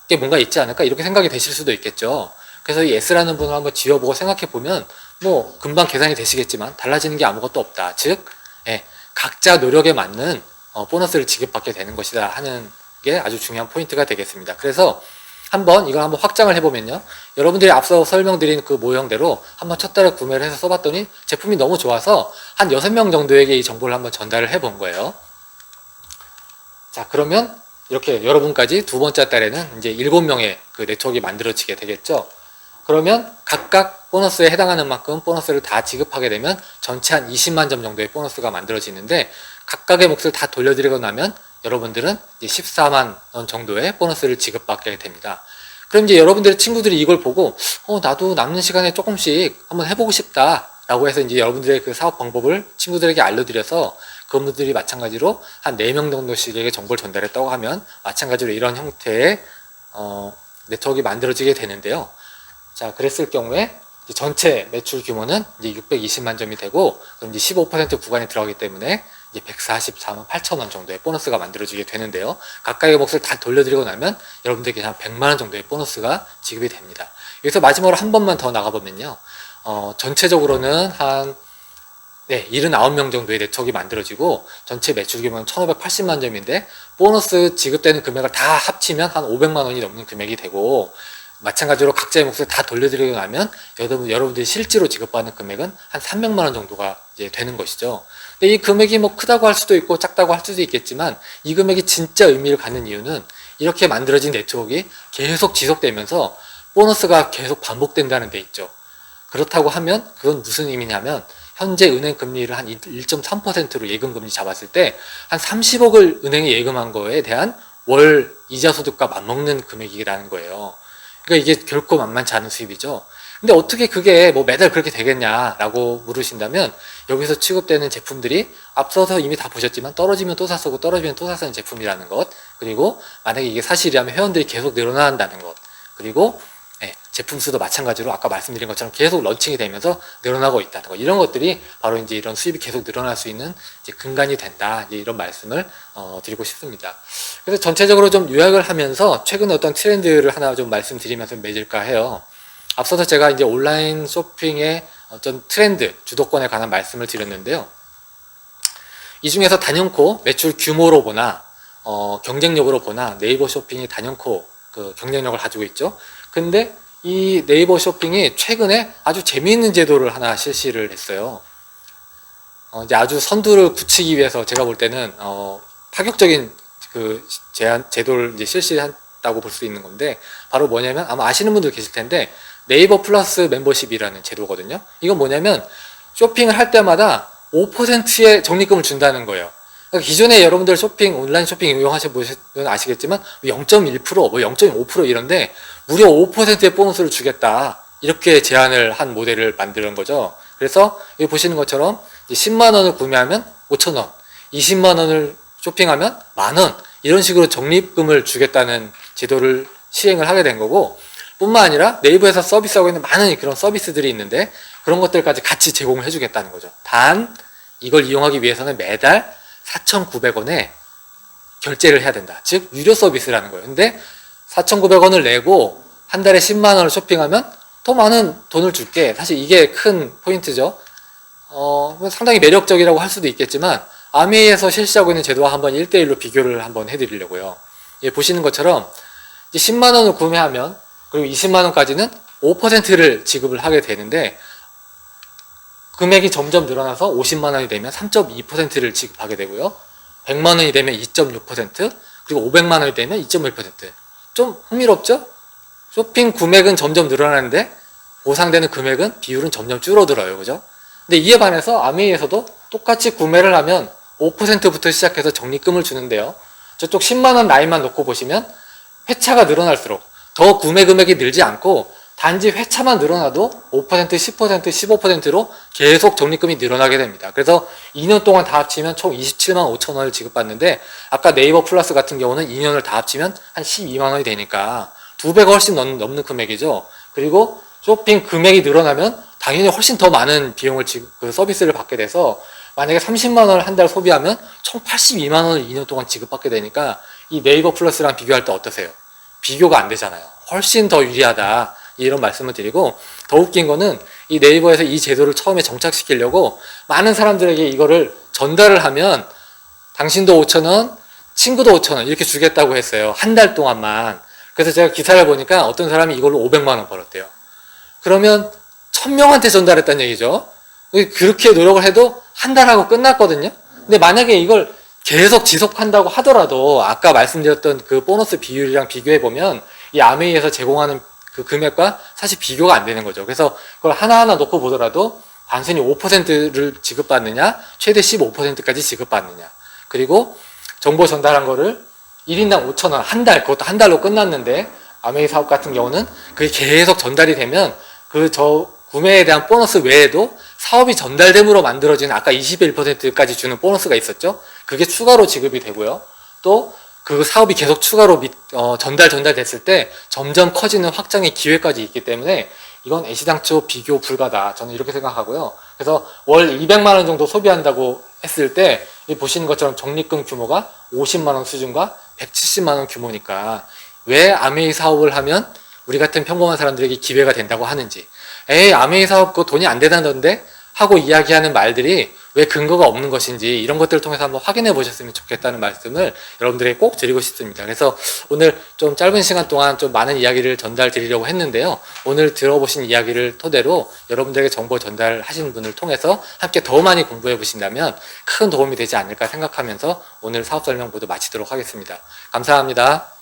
게 뭔가 있지 않을까 이렇게 생각이 되실 수도 있겠죠. 그래서 이 S라는 분을 한번 지워보고 생각해보면 뭐 금방 계산이 되시겠지만 달라지는 게 아무것도 없다. 즉 각자 노력에 맞는 보너스를 지급받게 되는 것이다 하는 게 아주 중요한 포인트가 되겠습니다. 그래서 이걸 한번 확장을 해보면요. 여러분들이 앞서 설명드린 그 모형대로 한번 첫 달에 구매를 해서 써봤더니 제품이 너무 좋아서 한 6명 정도에게 이 정보를 한번 전달을 해본 거예요. 자, 그러면 이렇게 여러분까지 두 번째 달에는 이제 7명의 그 네트워크가 만들어지게 되겠죠. 그러면 각각 보너스에 해당하는 만큼 보너스를 다 지급하게 되면 전체 한 20만 점 정도의 보너스가 만들어지는데 각각의 몫을 다 돌려드리고 나면 여러분들은 이제 14만 원 정도의 보너스를 지급받게 됩니다. 그럼 이제 여러분들의 친구들이 이걸 보고 나도 남는 시간에 조금씩 한번 해보고 싶다 라고 해서 이제 여러분들의 그 사업 방법을 친구들에게 알려드려서 그분들이 마찬가지로 한 4명 정도씩에게 정보를 전달했다고 하면 마찬가지로 이런 형태의 네트워크가 만들어지게 되는데요. 자, 그랬을 경우에 이제 전체 매출 규모는 이제 620만 점이 되고, 그럼 이제 15% 구간에 들어가기 때문에 이제 144만 8천 원 정도의 보너스가 만들어지게 되는데요. 가까이의 몫을 다 돌려드리고 나면 여러분들에게 한 100만 원 정도의 보너스가 지급이 됩니다. 여기서 마지막으로 한 번만 더 나가보면요. 전체적으로는 한 79명 정도의 네트워크가 만들어지고 전체 매출 규모는 1580만 점인데 보너스 지급되는 금액을 다 합치면 한 500만 원이 넘는 금액이 되고, 마찬가지로 각자의 몫을 다 돌려드리고 나면 여러분들이 실제로 지급받는 금액은 한 300만 원 정도가 이제 되는 것이죠. 근데 이 금액이 뭐 크다고 할 수도 있고 작다고 할 수도 있겠지만, 이 금액이 진짜 의미를 갖는 이유는 이렇게 만들어진 네트워크가 계속 지속되면서 보너스가 계속 반복된다는 데 있죠. 그렇다고 하면 그건 무슨 의미냐면, 현재 은행 금리를 한 1.3%로 예금 금리 잡았을 때 한 30억을 은행에 예금한 거에 대한 월 이자 소득과 맞먹는 금액이라는 거예요. 그러니까 이게 결코 만만치 않은 수입이죠. 근데 어떻게 그게 뭐 매달 그렇게 되겠냐라고 물으신다면, 여기서 취급되는 제품들이 앞서서 이미 다 보셨지만 떨어지면 또 샀고 떨어지면 또 샀는 제품이라는 것, 그리고 만약에 이게 사실이라면 회원들이 계속 늘어난다는 것, 그리고 제품 수도 마찬가지로 아까 말씀드린 것처럼 계속 런칭이 되면서 늘어나고 있다는 것, 이런 것들이 바로 이제 이런 수입이 계속 늘어날 수 있는 이제 근간이 된다, 이제 이런 말씀을 드리고 싶습니다. 그래서 전체적으로 좀 요약을 하면서 최근 어떤 트렌드를 하나 좀 말씀드리면서 맺을까 해요. 앞서서 제가 이제 온라인 쇼핑의 어떤 트렌드, 주도권에 관한 말씀을 드렸는데요. 이 중에서 단연코 매출 규모로 보나 경쟁력으로 보나 네이버 쇼핑이 단연코 그 경쟁력을 가지고 있죠. 근데 이 네이버 쇼핑이 최근에 아주 재미있는 제도를 하나 실시를 했어요. 이제 아주 선두를 굳히기 위해서 제가 볼 때는 파격적인 그 제도를 이제 실시했다고 볼 수 있는 건데, 바로 뭐냐면 아마 아시는 분들 계실 텐데 네이버 플러스 멤버십이라는 제도거든요. 이건 뭐냐면 쇼핑을 할 때마다 5%의 적립금을 준다는 거예요. 그러니까 기존에 여러분들 온라인 쇼핑 이용하셔보시면 아시겠지만 0.1%, 뭐 0.5% 이런데 무려 5%의 보너스를 주겠다, 이렇게 제안을 한 모델을 만드는 거죠. 그래서 여기 보시는 것처럼 10만 원을 구매하면 5천 원, 20만 원을 쇼핑하면 만 원, 이런 식으로 적립금을 주겠다는 제도를 시행을 하게 된 거고, 뿐만 아니라 네이버에서 서비스하고 있는 많은 그런 서비스들이 있는데 그런 것들까지 같이 제공을 해주겠다는 거죠. 단 이걸 이용하기 위해서는 매달 4,900원에 결제를 해야 된다. 즉 유료 서비스라는 거예요. 근데 4,900원을 내고 한 달에 10만 원을 쇼핑하면 더 많은 돈을 줄게. 사실 이게 큰 포인트죠. 상당히 매력적이라고 할 수도 있겠지만, 아메이에서 실시하고 있는 제도와 한번 1대1로 비교를 한번 해드리려고요. 예, 보시는 것처럼 이제 10만 원을 구매하면, 그리고 20만 원까지는 5%를 지급을 하게 되는데, 금액이 점점 늘어나서 50만 원이 되면 3.2%를 지급하게 되고요. 100만 원이 되면 2.6%, 그리고 500만 원이 되면 2.1%. 좀 흥미롭죠? 쇼핑 금액은 점점 늘어나는데 보상되는 금액은, 비율은 점점 줄어들어요. 그죠? 근데 이에 반해서 아메이에서도 똑같이 구매를 하면 5%부터 시작해서 적립금을 주는데요. 저쪽 10만 원 라인만 놓고 보시면 회차가 늘어날수록 더 구매 금액이 늘지 않고 단지 회차만 늘어나도 5%, 10%, 15%로 계속 적립금이 늘어나게 됩니다. 그래서 2년 동안 다 합치면 총 27만 5천 원을 지급받는데, 아까 네이버 플러스 같은 경우는 2년을 다 합치면 한 12만 원이 되니까 2배가 훨씬 넘는 금액이죠. 그리고 쇼핑 금액이 늘어나면 당연히 훨씬 더 많은 비용을 그 서비스를 받게 돼서, 만약에 30만 원을 한 달 소비하면 총 82만 원을 2년 동안 지급받게 되니까 이 네이버 플러스랑 비교할 때 어떠세요? 비교가 안 되잖아요. 훨씬 더 유리하다, 이런 말씀을 드리고, 더 웃긴 거는 이 네이버에서 이 제도를 처음에 정착시키려고 많은 사람들에게 이거를 전달을 하면 당신도 5,000원, 친구도 5,000원 이렇게 주겠다고 했어요. 한 달 동안만. 그래서 제가 기사를 보니까 어떤 사람이 이걸로 500만 원 벌었대요. 그러면 1000명한테 전달했다는 얘기죠. 그렇게 노력을 해도 한 달하고 끝났거든요. 근데 만약에 이걸 계속 지속한다고 하더라도 아까 말씀드렸던 그 보너스 비율이랑 비교해보면 이 아메이에서 제공하는 그 금액과 사실 비교가 안 되는 거죠. 그래서 그걸 하나하나 놓고 보더라도 단순히 5%를 지급받느냐, 최대 15%까지 지급받느냐, 그리고 정보 전달한 거를 1인당 5,000원, 한 달, 그것도 한 달로 끝났는데, 아메이 사업 같은 경우는 그게 계속 전달이 되면 구매에 대한 보너스 외에도 사업이 전달됨으로 만들어지는 아까 21%까지 주는 보너스가 있었죠. 그게 추가로 지급이 되고요. 또 그 사업이 계속 추가로 전달됐을 때 점점 커지는 확장의 기회까지 있기 때문에 이건 애시당초 비교 불가다. 저는 이렇게 생각하고요. 그래서 월 200만 원 정도 소비한다고 했을 때 보시는 것처럼 적립금 규모가 50만 원 수준과 170만 원 규모니까 왜 아메이 사업을 하면 우리 같은 평범한 사람들에게 기회가 된다고 하는지, 에이 아메이 사업 그거 돈이 안 된다던데 하고 이야기하는 말들이 왜 근거가 없는 것인지 이런 것들을 통해서 한번 확인해 보셨으면 좋겠다는 말씀을 여러분들에게 꼭 드리고 싶습니다. 그래서 오늘 좀 짧은 시간 동안 좀 많은 이야기를 전달 드리려고 했는데요. 오늘 들어보신 이야기를 토대로 여러분들에게 정보 전달하시는 분을 통해서 함께 더 많이 공부해 보신다면 큰 도움이 되지 않을까 생각하면서 오늘 사업 설명 모두 마치도록 하겠습니다. 감사합니다.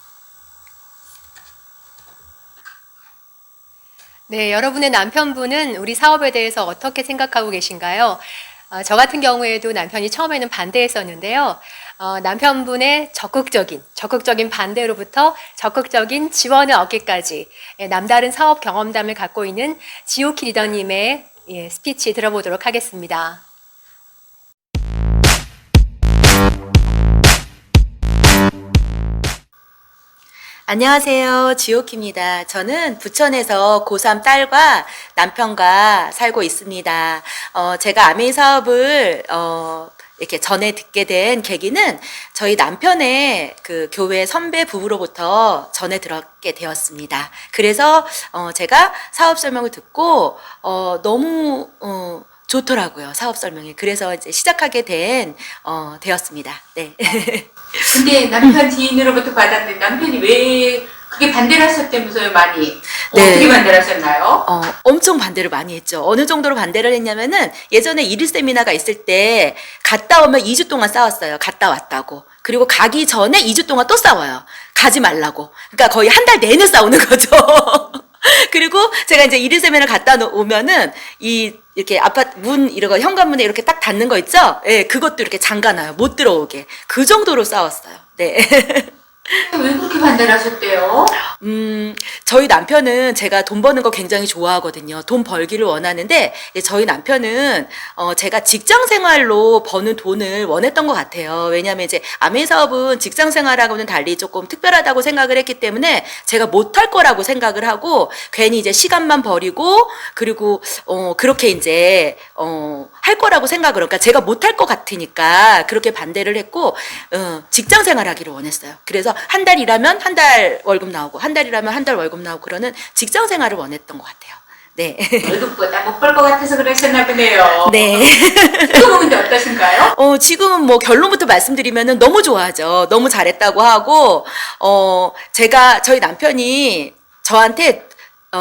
네, 여러분의 남편분은 우리 사업에 대해서 어떻게 생각하고 계신가요? 저 같은 경우에도 남편이 처음에는 반대했었는데요. 남편분의 적극적인 반대로부터 적극적인 지원을 얻기까지 남다른 사업 경험담을 갖고 있는 지오키 리더님의 스피치 들어보도록 하겠습니다. 안녕하세요. 지오키입니다. 저는 부천에서 고3 딸과 남편과 살고 있습니다. 제가 아메이 사업을 이렇게 전에 듣게 된 계기는 저희 남편의 그 교회 선배 부부로부터 전해 들었게 되었습니다. 그래서 제가 사업 설명을 듣고 너무 좋더라고요. 사업 설명이. 그래서 이제 시작하게 되었습니다. 네. 근데 남편 지인으로부터 받았는데 남편이 왜 그게 반대를 하셨다면서요, 많이? 네. 어떻게 반대를 하셨나요? 엄청 반대를 많이 했죠. 어느 정도로 반대를 했냐면은 예전에 일일 세미나가 있을 때 갔다 오면 2주 동안 싸웠어요. 갔다 왔다고. 그리고 가기 전에 2주 동안 또 싸워요. 가지 말라고. 그러니까 거의 한 달 내내 싸우는 거죠. 그리고 제가 이제 일일 세미나를 갔다 오면은 이렇게 아파트 문 이러고 현관문에 이렇게 딱 닫는 거 있죠? 예, 그것도 이렇게 잠가놔요. 못 들어오게. 그 정도로 싸웠어요. 네. 왜 그렇게 반대를 하셨대요? 저희 남편은 제가 돈 버는 거 굉장히 좋아하거든요. 돈 벌기를 원하는데, 저희 남편은, 제가 직장 생활로 버는 돈을 원했던 것 같아요. 왜냐하면 이제 아메이 사업은 직장 생활하고는 달리 조금 특별하다고 생각을 했기 때문에 제가 못할 거라고 생각을 하고, 괜히 이제 시간만 버리고, 그리고, 그렇게 이제, 할 거라고 생각을, 그러니까 제가 못할 것 같으니까 그렇게 반대를 했고, 직장 생활 하기를 원했어요. 그래서 한 달 일하면 한 달 월급 나오고 한 달 일하면 한 달 월급 나오고 그러는 직장 생활을 원했던 것 같아요. 네. 월급보다 못 벌 것 같아서 그러셨나 보네요. 네. 지금은 근데 어떠신가요? 지금은 뭐 결론부터 말씀드리면은 너무 좋아하죠. 너무 잘했다고 하고, 저희 남편이 저한테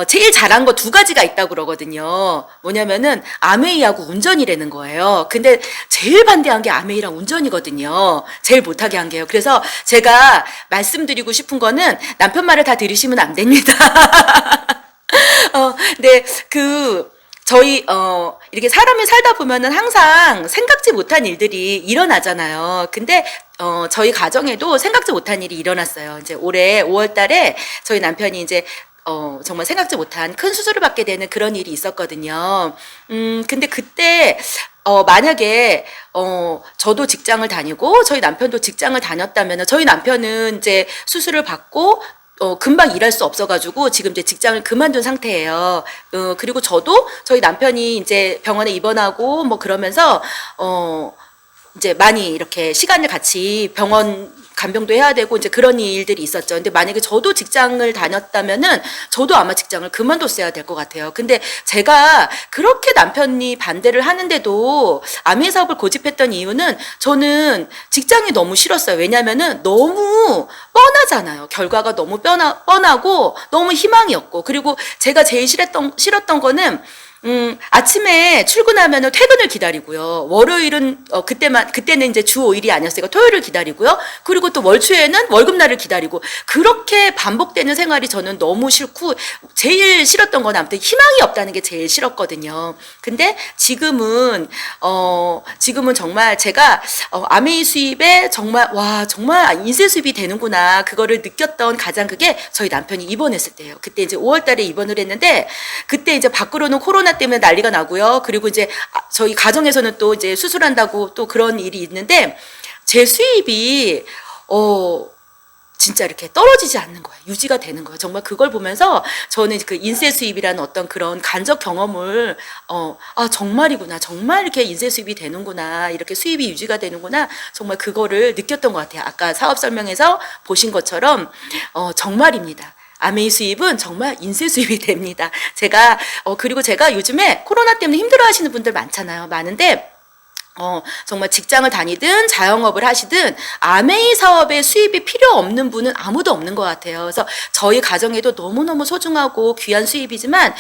제일 잘한 거 2가지가 있다고 그러거든요. 뭐냐면은 아메이하고 운전이라는 거예요. 근데 제일 반대한 게 아메이랑 운전이거든요. 제일 못하게 한 게요. 그래서 제가 말씀드리고 싶은 거는 남편 말을 다 들으시면 안 됩니다. 근데 저희 이렇게 사람이 살다 보면은 항상 생각지 못한 일들이 일어나잖아요. 근데 저희 가정에도 생각지 못한 일이 일어났어요. 이제 올해 5월 달에 저희 남편이 이제 정말 생각지 못한 큰 수술을 받게 되는 그런 일이 있었거든요. 근데 그때, 만약에, 저도 직장을 다니고, 저희 남편도 직장을 다녔다면, 저희 남편은 이제 수술을 받고, 금방 일할 수 없어가지고, 지금 이제 직장을 그만둔 상태예요. 그리고 저도 저희 남편이 이제 병원에 입원하고, 뭐 그러면서, 이제 많이 이렇게 시간을 같이 병원 간병도 해야 되고 이제 그런 일들이 있었죠. 근데 만약에 저도 직장을 다녔다면은 저도 아마 직장을 그만뒀어야 될 것 같아요. 근데 제가 그렇게 남편이 반대를 하는데도 아메이 사업을 고집했던 이유는 저는 직장이 너무 싫었어요. 왜냐면은 너무 뻔하잖아요. 결과가 너무 뻔하고 너무 희망이 없고, 그리고 제가 제일 싫었던 거는 아침에 출근하면은 퇴근을 기다리고요. 월요일은 그때는 이제 주 5일이 아니었으니까 토요일을 기다리고요. 그리고 또 월초에는 월급날을 기다리고 그렇게 반복되는 생활이 저는 너무 싫고 제일 싫었던 건 아무튼 희망이 없다는 게 제일 싫었거든요. 근데 지금은 정말 제가 아메이 수입에 정말 인쇄 수입이 되는구나 그거를 느꼈던 가장 그게 저희 남편이 입원했을 때예요. 그때 이제 5월달에 입원을 했는데 그때 이제 밖으로는 코로나 때문에 난리가 나고요. 그리고 이제 저희 가정에서는 또 이제 수술한다고 또 그런 일이 있는데 제 수입이 진짜 이렇게 떨어지지 않는 거예요. 유지가 되는 거예요. 정말 그걸 보면서 저는 그 인쇄 수입이라는 어떤 그런 간접 경험을 정말이구나. 정말 이렇게 인쇄 수입이 되는구나. 이렇게 수입이 유지가 되는구나. 정말 그거를 느꼈던 것 같아요. 아까 사업 설명에서 보신 것처럼 정말입니다. 아메이 수입은 정말 인쇄 수입이 됩니다. 그리고 제가 요즘에 코로나 때문에 힘들어 하시는 분들 많은데, 정말 직장을 다니든 자영업을 하시든 아메이 사업에 수입이 필요 없는 분은 아무도 없는 것 같아요. 그래서 저희 가정에도 너무너무 소중하고 귀한 수입이지만,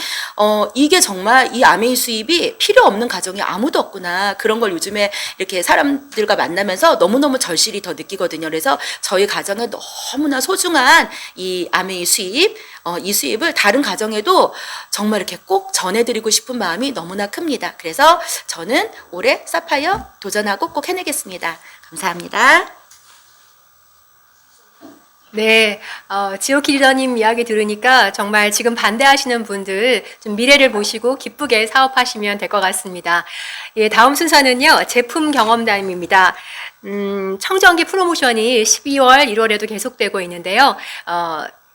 이게 정말 이 아메이 수입이 필요 없는 가정이 아무도 없구나. 그런 걸 요즘에 이렇게 사람들과 만나면서 너무너무 절실히 더 느끼거든요. 그래서 저희 가정에 너무나 소중한 이 아메이 수입, 이 수입을 다른 가정에도 정말 이렇게 꼭 전해드리고 싶은 마음이 너무나 큽니다. 그래서 저는 올해 사파이어 도전하고 꼭 해내겠습니다. 감사합니다. 네, 지오키 리더님 이야기 들으니까 정말 지금 반대하시는 분들 좀 미래를 보시고 기쁘게 사업하시면 될 것 같습니다. 예, 다음 순서는요, 제품 경험담입니다. 청정기 프로모션이 12월, 1월에도 계속되고 있는데요.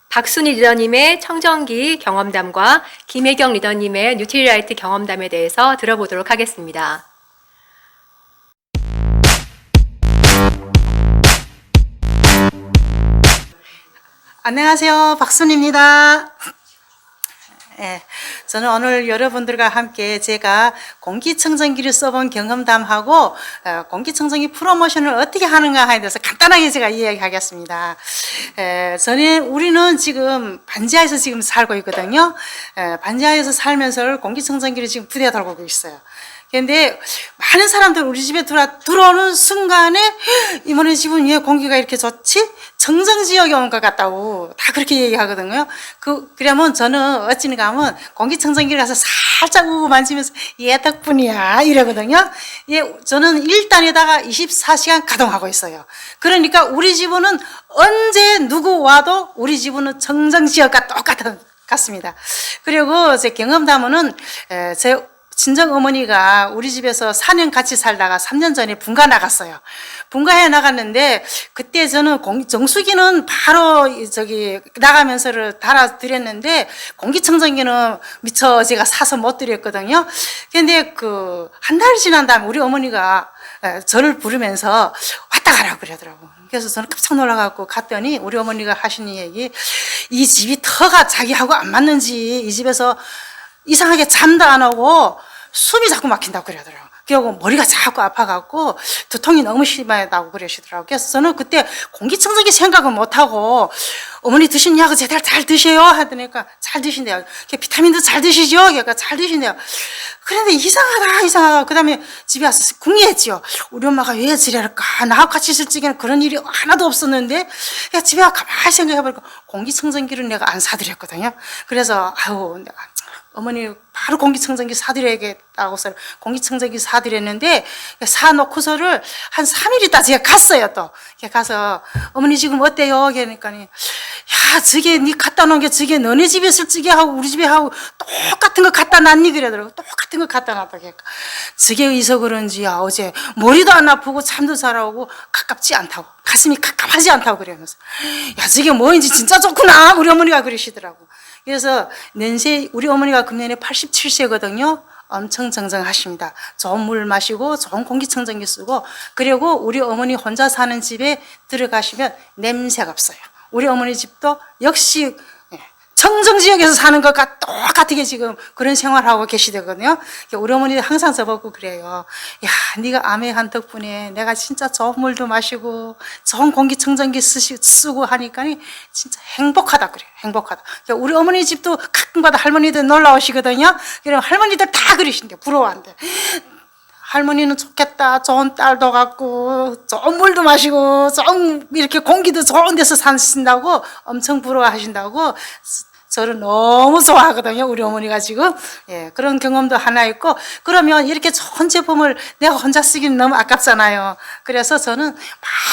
박순희 리더님의 청정기 경험담과 김혜경 리더님의 뉴트리라이트 경험담에 대해서 들어보도록 하겠습니다. 안녕하세요. 박순입니다. 예, 저는 오늘 여러분들과 함께 제가 공기청정기를 써본 경험담하고 공기청정기 프로모션을 어떻게 하는가에 대해서 간단하게 제가 이야기하겠습니다. 우리는 지금 반지하에서 지금 살고 있거든요. 반지하에서 살면서 공기청정기를 지금 부대에 달고 있어요. 근데 많은 사람들 우리 집에 들어오는 순간에 이모네 집은 왜 공기가 이렇게 좋지? 청정지역에 온 것 같다고 다 그렇게 얘기하거든요. 그러면 저는 어찌는가 하면 공기청정기를 가서 살짝 우고 만지면서 얘 덕분이야 이러거든요. 저는 1단에다가 24시간 가동하고 있어요. 그러니까 우리 집은 언제 누구 와도 우리 집은 청정지역과 같습니다. 그리고 제 경험담은 제 친정 어머니가 우리 집에서 4년 같이 살다가 3년 전에 분가 나갔어요. 분가해 나갔는데 그때 저는 정수기는 바로 나가면서 달아드렸는데 공기청정기는 미처 제가 사서 못 드렸거든요. 근데 한 달이 지난 다음에 우리 어머니가 저를 부르면서 왔다 가라고 그러더라고요. 그래서 저는 깜짝 놀라갖고 갔더니 우리 어머니가 하시는 얘기, 이 집이 터가 자기하고 안 맞는지 이 집에서 이상하게 잠도 안 오고 숨이 자꾸 막힌다고 그러더라고요. 그리고 머리가 자꾸 아파갖고 두통이 너무 심하다고 그러시더라고요. 그래서 저는 그때 공기청정기 생각은 못하고 어머니 드신 약을 제대로 잘 드세요 하더니까 잘 드신대요. 비타민도 잘 드시죠? 그러니까 잘 드신대요. 그런데 이상하다. 그 다음에 집에 와서 궁리했지요. 우리 엄마가 왜 지랄까? 나하고 같이 있을 적에는 그런 일이 하나도 없었는데 집에 와 가만히 생각해보니까 공기청정기를 내가 안 사드렸거든요. 그래서 어머니 바로 공기청정기 사드려야겠다고 해서 공기청정기 사드렸는데 사놓고서를 한 3일 있다 제가 갔어요. 또 가서 어머니 지금 어때요? 그러니까 야 저게 니 갖다 놓은 게 저게 너네 집에 있을 적에 하고 우리 집에 하고 똑같은 거 갖다 놨니? 그러더라고. 똑같은 거 갖다 놨다. 그러니까 저게 의서 그런지 어제 머리도 안 아프고 잠도 잘 오고 가깝지 않다고 가슴이 갑갑하지 않다고 그러면서 야 저게 뭐인지 진짜 좋구나 우리 어머니가 그러시더라고. 그래서 우리 어머니가 금년에 87세거든요. 엄청 정정하십니다. 좋은 물 마시고 좋은 공기청정기 쓰고 그리고 우리 어머니 혼자 사는 집에 들어가시면 냄새가 없어요. 우리 어머니 집도 역시 청정지역에서 사는 것과 똑같게 지금 그런 생활하고 계시거든요. 우리 어머니 항상 저보고 그래요. 야, 네가 암에한 덕분에 내가 진짜 좋은 물도 마시고 좋은 공기청정기 쓰고 하니까 진짜 행복하다 그래요. 행복하다. 우리 어머니 집도 가끔가다 할머니들 놀러 오시거든요. 그럼 할머니들 다 그러신대. 부러워한대. 할머니는 좋겠다. 좋은 딸도 갖고 좋은 물도 마시고 좋은 이렇게 공기도 좋은 데서 사신다고 엄청 부러워하신다고 저를 너무 좋아하거든요. 우리 어머니가 지금. 예, 그런 경험도 하나 있고, 그러면 이렇게 좋은 제품을 내가 혼자 쓰기는 너무 아깝잖아요. 그래서 저는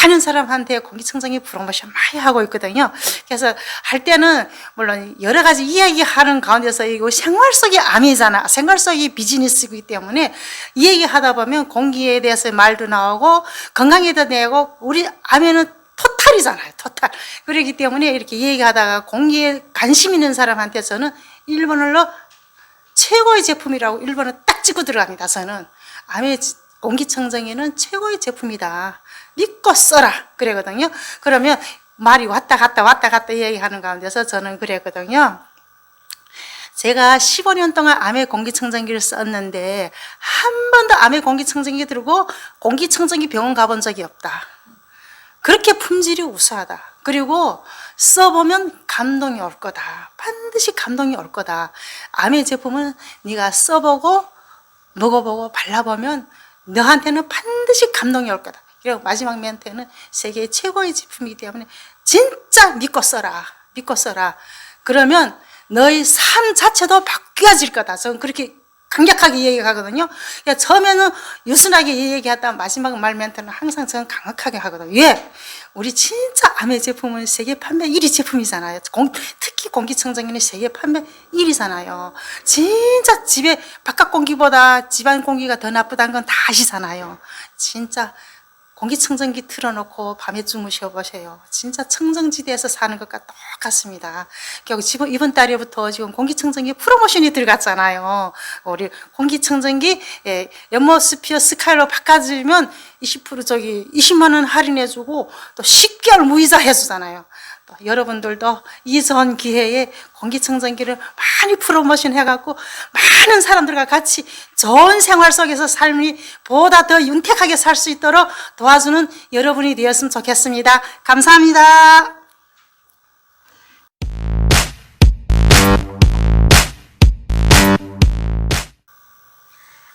많은 사람한테 공기청정기 프로모션 많이 하고 있거든요. 그래서 할 때는 물론 여러 가지 이야기하는 가운데서 이거 생활 속의 암이잖아. 생활 속의 비즈니스이기 때문에 이야기하다 보면 공기에 대해서 말도 나오고 건강에 대해서 내고 우리 암에는 토탈이잖아요, 토탈. 그렇기 때문에 이렇게 얘기하다가 공기에 관심 있는 사람한테 저는 1번으로 최고의 제품이라고 1번을 딱 찍고 들어갑니다, 저는. 암의 공기청정기는 최고의 제품이다. 믿고 써라. 그러거든요. 그러면 말이 왔다 갔다 얘기하는 가운데서 저는 그랬거든요. 제가 15년 동안 암의 공기청정기를 썼는데 한 번도 암의 공기청정기 들고 공기청정기 병원 가본 적이 없다. 그렇게 품질이 우수하다. 그리고 써보면 감동이 올 거다. 반드시 감동이 올 거다. 암의 제품은 네가 써보고 먹어보고 발라보면 너한테는 반드시 감동이 올 거다. 그리고 마지막 멘트는 세계 최고의 제품이기 때문에 진짜 믿고 써라. 믿고 써라. 그러면 너의 삶 자체도 바뀌어질 거다. 저는 그렇게 강력하게 얘기하거든요. 처음에는 유순하게 얘기하다 마지막 말 멘트는 항상 저는 강력하게 하거든요. 왜? 우리 진짜 암의 제품은 세계 판매 1위 제품이잖아요. 특히 공기청정기는 세계 판매 1위잖아요. 진짜 집에 바깥 공기보다 집안 공기가 더 나쁘다는 건 다 아시잖아요. 진짜 공기청정기 틀어놓고 밤에 주무셔 보세요. 진짜 청정지대에서 사는 것과 똑같습니다. 지금 이번 달에부터 지금 공기청정기 프로모션이 들어갔잖아요. 우리 공기청정기 연못 스피어 스카이로 바꿔주면 20만 원 할인해주고 또 10개월 무이자 해주잖아요. 또 여러분들도 이전 기회에 공기청정기를 많이 프로모션 해갖고 많은 사람들과 같이 좋은 생활 속에서 삶이 보다 더 윤택하게 살 수 있도록 도와주는 여러분이 되었으면 좋겠습니다. 감사합니다.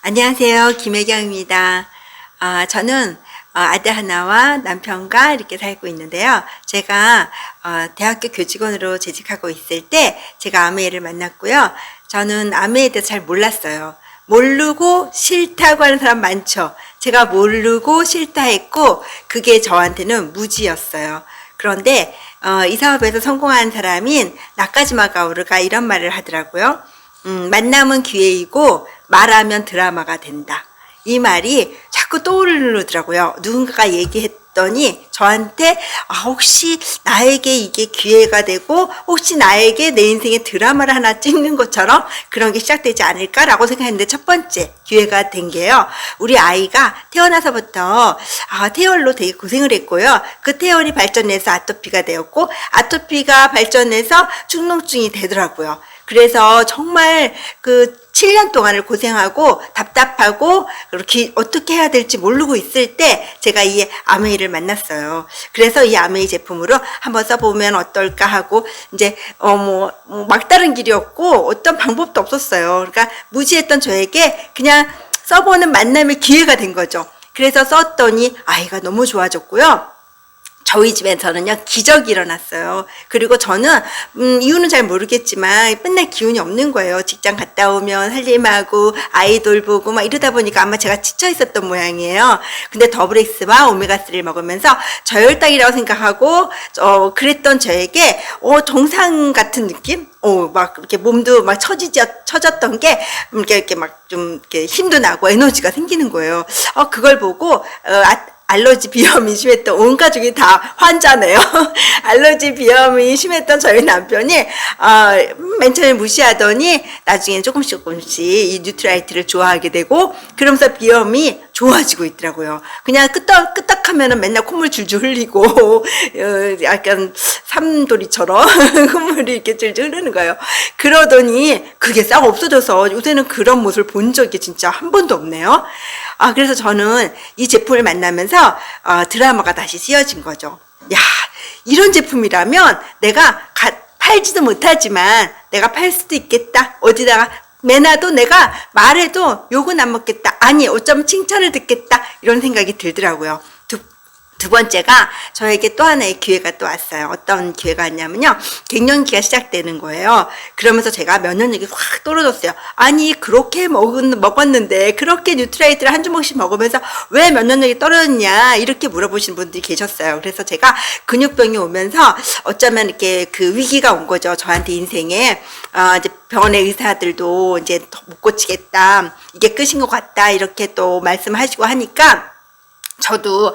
안녕하세요. 김혜경입니다. 저는 아들 하나와 남편과 이렇게 살고 있는데요. 제가 대학교 교직원으로 재직하고 있을 때 제가 아메이를 만났고요. 저는 아메이에 대해서 잘 몰랐어요. 모르고 싫다고 하는 사람 많죠. 제가 모르고 싫다 했고 그게 저한테는 무지였어요. 그런데 이 사업에서 성공한 사람인 나카지마 가오루가 이런 말을 하더라고요. 만남은 기회이고 말하면 드라마가 된다. 이 말이 자꾸 떠오르더라고요. 누군가가 얘기했더니 저한테 혹시 나에게 이게 기회가 되고 혹시 나에게 내 인생의 드라마를 하나 찍는 것처럼 그런 게 시작되지 않을까라고 생각했는데 첫 번째 기회가 된 게요. 우리 아이가 태어나서부터 태열로 되게 고생을 했고요. 그 태열이 발전해서 아토피가 되었고 아토피가 발전해서 축농증이 되더라고요. 그래서 정말 그 7년 동안을 고생하고 답답하고 그렇게 어떻게 해야 될지 모르고 있을 때 제가 이 아메이를 만났어요. 그래서 이 아메이 제품으로 한번 써보면 어떨까 하고 이제 막다른 길이었고 어떤 방법도 없었어요. 그러니까 무지했던 저에게 그냥 써보는 만남의 기회가 된 거죠. 그래서 썼더니 아이가 너무 좋아졌고요. 저희 집에서는요 기적이 일어났어요. 그리고 저는 이유는 잘 모르겠지만 맨날 기운이 없는 거예요. 직장 갔다 오면 할 일하고 아이돌 보고 막 이러다 보니까 아마 제가 지쳐 있었던 모양이에요. 근데 더블엑스와 오메가3를 먹으면서 저혈당이라고 생각하고 그랬던 저에게 정상 같은 느낌? 막 이렇게 몸도 막 처졌던 게 이렇게 막 좀 이렇게 힘도 나고 에너지가 생기는 거예요. 그걸 보고 알러지 비염이 심했던 온 가족이 다 환자네요. 알러지 비염이 심했던 저희 남편이 맨 처음에 무시하더니 나중에 조금씩 이 뉴트라이트를 좋아하게 되고 그러면서 비염이 좋아지고 있더라고요. 그냥 끄떡하면은 맨날 콧물 줄줄 흘리고, 약간 삼돌이처럼 콧물이 이렇게 줄줄 흐르는 거예요. 그러더니 그게 싹 없어져서 요새는 그런 모습을 본 적이 진짜 한 번도 없네요. 그래서 저는 이 제품을 만나면서 드라마가 다시 쓰여진 거죠. 야, 이런 제품이라면 내가 팔지도 못하지만 내가 팔 수도 있겠다. 어디다가 매놔도 내가 말해도 욕은 안 먹겠다. 아니, 어쩌면 칭찬을 듣겠다. 이런 생각이 들더라고요. 두 번째가 저에게 또 하나의 기회가 또 왔어요. 어떤 기회가 왔냐면요. 갱년기가 시작되는 거예요. 그러면서 제가 면역력이 확 떨어졌어요. 아니, 그렇게 먹었는데, 그렇게 뉴트라이트를 한 주먹씩 먹으면서 왜 면역력이 떨어졌냐, 이렇게 물어보시는 분들이 계셨어요. 그래서 제가 근육병이 오면서 어쩌면 이렇게 그 위기가 온 거죠. 저한테 인생에. 이제 병원의 의사들도 이제 못 고치겠다. 이게 끝인 것 같다. 이렇게 또 말씀하시고 하니까 저도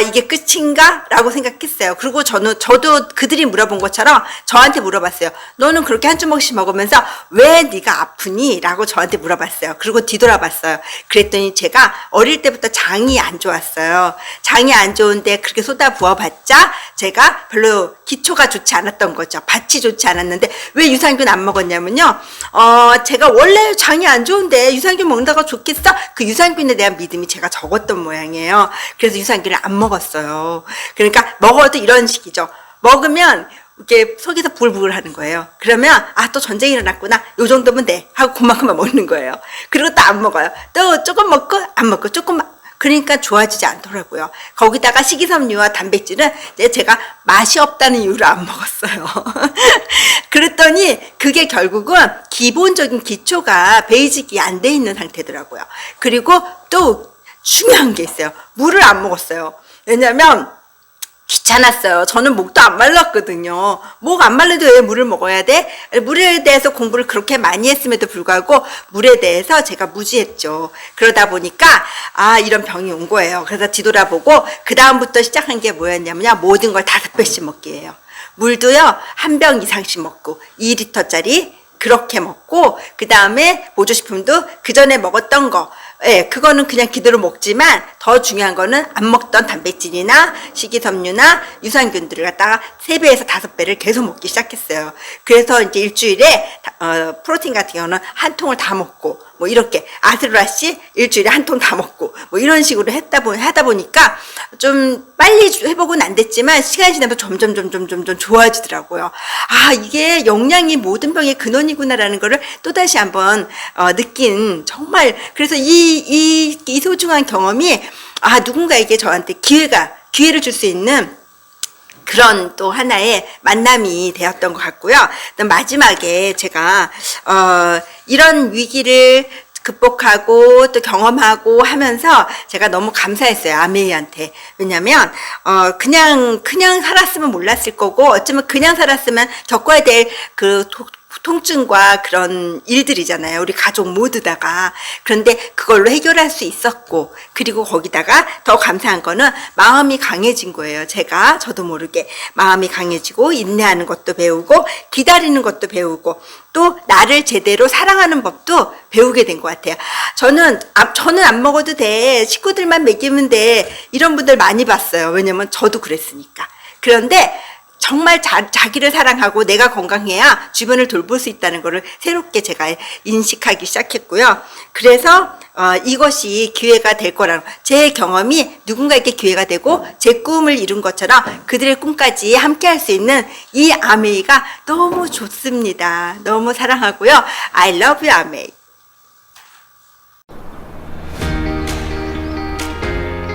이게 끝인가? 라고 생각했어요. 그리고 저도 그들이 물어본 것처럼 저한테 물어봤어요. 너는 그렇게 한 주먹씩 먹으면서 왜 네가 아프니? 라고 저한테 물어봤어요. 그리고 뒤돌아봤어요. 그랬더니 제가 어릴 때부터 장이 안 좋았어요. 장이 안 좋은데 그렇게 쏟아 부어봤자 제가 별로 기초가 좋지 않았던 거죠. 밭이 좋지 않았는데 왜 유산균 안 먹었냐면요. 제가 원래 장이 안 좋은데 유산균 먹는다고 좋겠어? 그 유산균에 대한 믿음이 제가 적었던 모양이에요. 그래서 유산균을 안 먹었어요. 그러니까 먹어도 이런 식이죠. 먹으면 이렇게 속에서 부글부글 하는 거예요. 그러면 또 전쟁이 일어났구나. 요 정도면 돼. 하고 그만큼만 먹는 거예요. 그리고 또 안 먹어요. 또 조금 먹고 안 먹고 조금만. 그러니까 좋아지지 않더라고요. 거기다가 식이섬유와 단백질은 제가 맛이 없다는 이유로 안 먹었어요. 그랬더니 그게 결국은 기본적인 기초가 베이직이 안 돼 있는 상태더라고요. 그리고 또 중요한 게 있어요. 물을 안 먹었어요. 왜냐면 귀찮았어요. 저는 목도 안 말랐거든요. 목 안 말라도 왜 물을 먹어야 돼? 물에 대해서 공부를 그렇게 많이 했음에도 불구하고 물에 대해서 제가 무지했죠. 그러다 보니까 이런 병이 온 거예요. 그래서 뒤돌아보고 그 다음부터 시작한 게 뭐였냐면요. 모든 걸 5배씩 먹기예요. 물도요. 한 병 이상씩 먹고 2리터짜리 그렇게 먹고 그 다음에 보조식품도 그 전에 먹었던 거 그거는 그냥 기대로 먹지만 더 중요한 거는 안 먹던 단백질이나 식이섬유나 유산균들을 갖다가 3배에서 5배를 계속 먹기 시작했어요. 그래서 이제 일주일에 프로틴 같은 경우는 한 통을 다 먹고 뭐 이렇게 아스로라씨 일주일에 한 통 다 먹고 뭐 이런 식으로 하다 보니까 좀 빨리 회복은 안 됐지만 시간이 지나면 점점 좋아지더라고요. 이게 영양이 모든 병의 근원이구나라는 거를 또다시 한번 느낀 정말 그래서 이 소중한 경험이 누군가에게 저한테 기회를 줄 수 있는 그런 또 하나의 만남이 되었던 것 같고요. 마지막에 제가 이런 위기를 극복하고 또 경험하고 하면서 제가 너무 감사했어요. 아메이한테. 왜냐면 그냥 살았으면 몰랐을 거고 어쩌면 그냥 살았으면 겪어야 될 그 통증과 그런 일들이잖아요. 우리 가족 모두다가. 그런데 그걸로 해결할 수 있었고 그리고 거기다가 더 감사한 거는 마음이 강해진 거예요. 저도 모르게 마음이 강해지고 인내하는 것도 배우고 기다리는 것도 배우고 또 나를 제대로 사랑하는 법도 배우게 된 것 같아요. 저는 안 먹어도 돼. 식구들만 먹이면 돼. 이런 분들 많이 봤어요. 왜냐면 저도 그랬으니까. 그런데 정말 자기를 사랑하고 내가 건강해야 주변을 돌볼 수 있다는 것을 새롭게 제가 인식하기 시작했고요. 그래서 이것이 기회가 될 거라는 제 경험이 누군가에게 기회가 되고 제 꿈을 이룬 것처럼 그들의 꿈까지 함께 할 수 있는 이 아메이가 너무 좋습니다. 너무 사랑하고요. I love you, 아메이.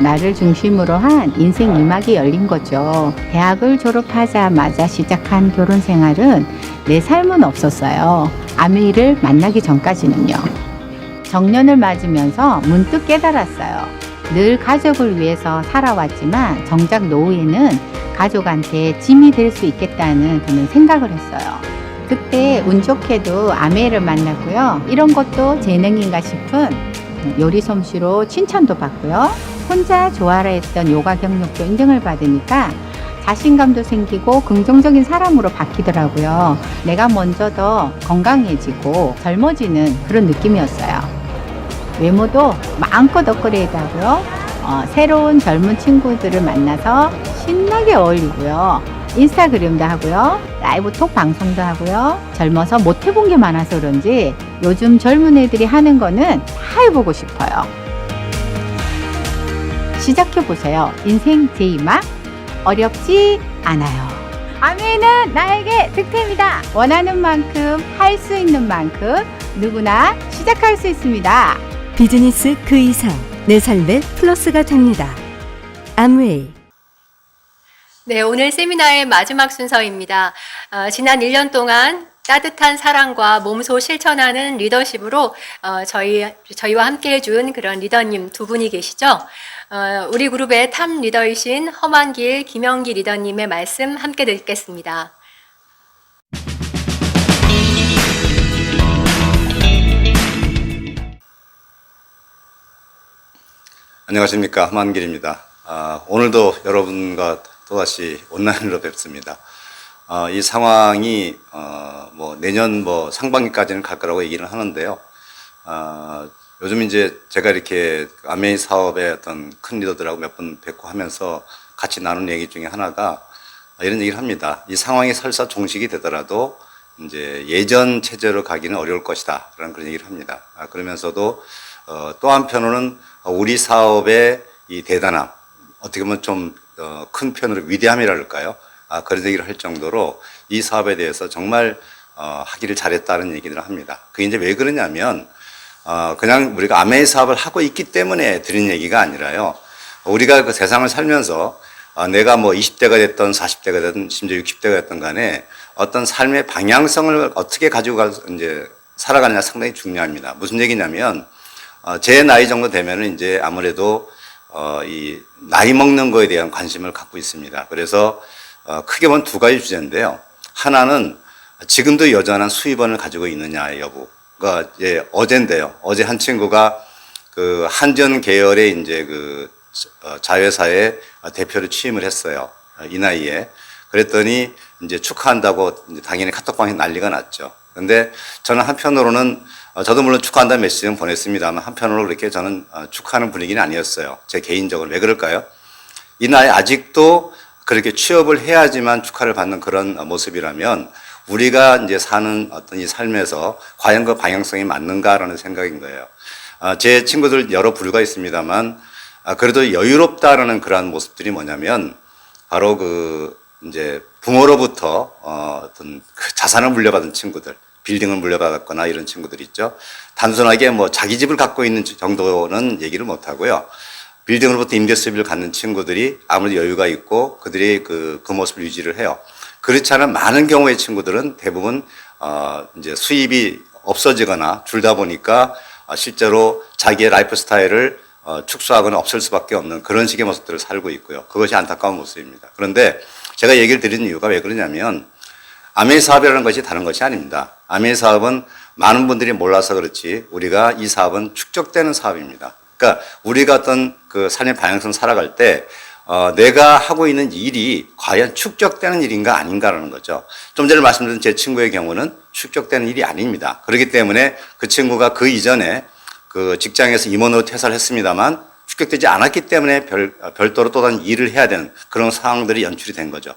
나를 중심으로 한 인생 2막이 열린 거죠. 대학을 졸업하자마자 시작한 결혼 생활은 내 삶은 없었어요. 아메이를 만나기 전까지는요. 정년을 맞으면서 문득 깨달았어요. 늘 가족을 위해서 살아왔지만 정작 노후에는 가족한테 짐이 될 수 있겠다는 그런 생각을 했어요. 그때 운 좋게도 아메이를 만났고요. 이런 것도 재능인가 싶은 요리 솜씨로 칭찬도 받고요. 혼자 좋아라 했던 요가 경력도 인정을 받으니까 자신감도 생기고 긍정적인 사람으로 바뀌더라고요. 내가 먼저 더 건강해지고 젊어지는 그런 느낌이었어요. 외모도 마음껏 업그레이드하고요. 새로운 젊은 친구들을 만나서 신나게 어울리고요. 인스타그램도 하고요. 라이브 톡 방송도 하고요. 젊어서 못 해본 게 많아서 그런지 요즘 젊은 애들이 하는 거는 다 해보고 싶어요. 시작해보세요. 인생 제2막 어렵지 않아요. 아메이는 나에게 득템이다. 원하는 만큼 할 수 있는 만큼 누구나 시작할 수 있습니다. 비즈니스 그 이상 내 삶의 플러스가 됩니다. 암웨이. 네, 오늘 세미나의 마지막 순서입니다. 지난 1년 동안 따뜻한 사랑과 몸소 실천하는 리더십으로 저희와 함께 해준 그런 리더님 두 분이 계시죠. 우리 그룹의 탑 리더이신 허만길, 김영기 리더님의 말씀 함께 듣겠습니다. 안녕하십니까, 허만길입니다. 오늘도 여러분과 또다시 온라인으로 뵙습니다. 이 상황이 내년 상반기까지는 갈 거라고 얘기를 하는데요. 요즘 이제 제가 이렇게 아메이 사업의 어떤 큰 리더들하고 몇 번 뵙고 하면서 같이 나눈 얘기 중에 하나가 이런 얘기를 합니다. 이 상황이 설사 종식이 되더라도 이제 예전 체제로 가기는 어려울 것이다, 라는 그런 얘기를 합니다. 그러면서도 또 한편으로는 우리 사업의 이 대단함, 어떻게 보면 좀 큰 편으로 위대함이랄까요? 그런 얘기를 할 정도로 이 사업에 대해서 정말 하기를 잘했다는 얘기를 합니다. 그게 이제 왜 그러냐면 그냥 우리가 아메이 사업을 하고 있기 때문에 드린 얘기가 아니라요. 우리가 그 세상을 살면서 내가 20대가 됐든 40대가 됐든 심지어 60대가 됐든 간에 어떤 삶의 방향성을 어떻게 가지고 이제 살아가느냐 상당히 중요합니다. 무슨 얘기냐면 제 나이 정도 되면은 이제 아무래도 이 나이 먹는 거에 대한 관심을 갖고 있습니다. 그래서 크게 보면 두 가지 주제인데요. 하나는 지금도 여전한 수입원을 가지고 있느냐의 여부가 이제 어젠데요. 어제 한 친구가 그 한전 계열의 이제 그 자회사의 대표를 취임을 했어요. 이 나이에. 그랬더니 이제 축하한다고 이제 당연히 카톡방에 난리가 났죠. 근데 저는 한편으로는 저도 물론 축하한다는 메시지는 보냈습니다만 한편으로 그렇게 저는 축하하는 분위기는 아니었어요. 제 개인적으로. 왜 그럴까요? 이 나이 아직도 그렇게 취업을 해야지만 축하를 받는 그런 모습이라면 우리가 이제 사는 어떤 이 삶에서 과연 그 방향성이 맞는가라는 생각인 거예요. 제 친구들 여러 부류가 있습니다만 그래도 여유롭다라는 그러한 모습들이 뭐냐면 바로 그 이제 부모로부터 어떤 그 자산을 물려받은 친구들, 빌딩을 물려받았거나 이런 친구들 있죠. 단순하게 자기 집을 갖고 있는 정도는 얘기를 못 하고요. 빌딩으로부터 임대 수입을 갖는 친구들이 아무래도 여유가 있고 그들이 그 모습을 유지를 해요. 그렇지 않은 많은 경우의 친구들은 대부분 이제 수입이 없어지거나 줄다 보니까 실제로 자기의 라이프 스타일을 축소하거나 없앨 수밖에 없는 그런 식의 모습들을 살고 있고요. 그것이 안타까운 모습입니다. 그런데 제가 얘기를 드리는 이유가 왜 그러냐면 아메이 사업이라는 것이 다른 것이 아닙니다. 아메이 사업은 많은 분들이 몰라서 그렇지 우리가 이 사업은 축적되는 사업입니다. 그러니까 우리가 어떤 그 삶의 방향성 살아갈 때 내가 하고 있는 일이 과연 축적되는 일인가 아닌가라는 거죠. 좀 전에 말씀드린 제 친구의 경우는 축적되는 일이 아닙니다. 그렇기 때문에 그 친구가 그 이전에 그 직장에서 임원으로 퇴사를 했습니다만 축적되지 않았기 때문에 별도로 또 다른 일을 해야 되는 그런 상황들이 연출이 된 거죠.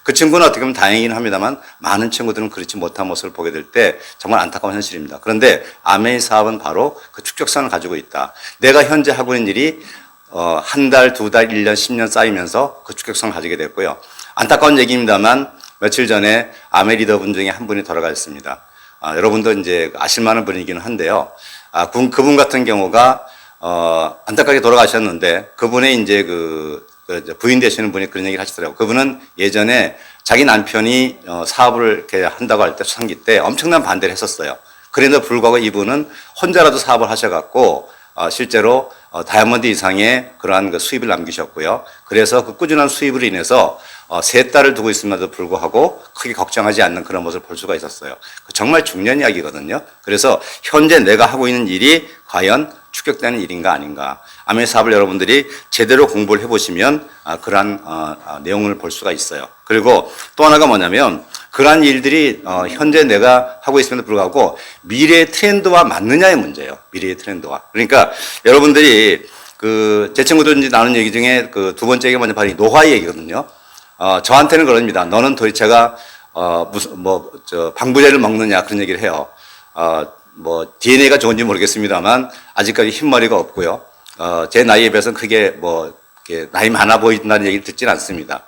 그 친구는 어떻게 보면 다행이긴 합니다만 많은 친구들은 그렇지 못한 모습을 보게 될 때 정말 안타까운 현실입니다. 그런데 아메이 사업은 바로 그 축적성을 가지고 있다. 내가 현재 하고 있는 일이 한 달, 두 달, 1년, 10년 쌓이면서 그 축적성을 가지게 됐고요. 안타까운 얘기입니다만 며칠 전에 아메이 리더분 중에 한 분이 돌아가셨습니다. 여러분도 이제 아실 만한 분이기는 한데요. 그분 같은 경우가 안타깝게 돌아가셨는데 그분의 이제 그 부인 되시는 분이 그런 얘기를 하시더라고요. 그분은 예전에 자기 남편이 사업을 이렇게 한다고 할 때 초창기 때 엄청난 반대를 했었어요. 그런데도 불구하고 이분은 혼자라도 사업을 하셔갖고 실제로 다이아몬드 이상의 그러한 그 수입을 남기셨고요. 그래서 그 꾸준한 수입으로 인해서 세 딸을 두고 있음에도 불구하고 크게 걱정하지 않는 그런 모습을 볼 수가 있었어요. 정말 중요한 이야기거든요. 그래서 현재 내가 하고 있는 일이 과연 축적되는 일인가 아닌가. 아메이 사업을 여러분들이 제대로 공부를 해보시면 그러한 내용을 볼 수가 있어요. 그리고 또 하나가 뭐냐면 그러한 일들이 현재 내가 하고 있음에도 불구하고 미래의 트렌드와 맞느냐의 문제예요. 미래의 트렌드와. 그러니까 여러분들이 제 친구들 이제 나눈 얘기 중에 그 두 번째 얘기가 뭐냐 바로 이 노화의 얘기거든요. 저한테는 그럽니다. 너는 도대체가 방부제를 먹느냐 그런 얘기를 해요. DNA가 좋은지 모르겠습니다만 아직까지 흰머리가 없고요. 제 나이에 비해서는 크게 이렇게 나이 많아 보인다는 얘기를 듣지는 않습니다.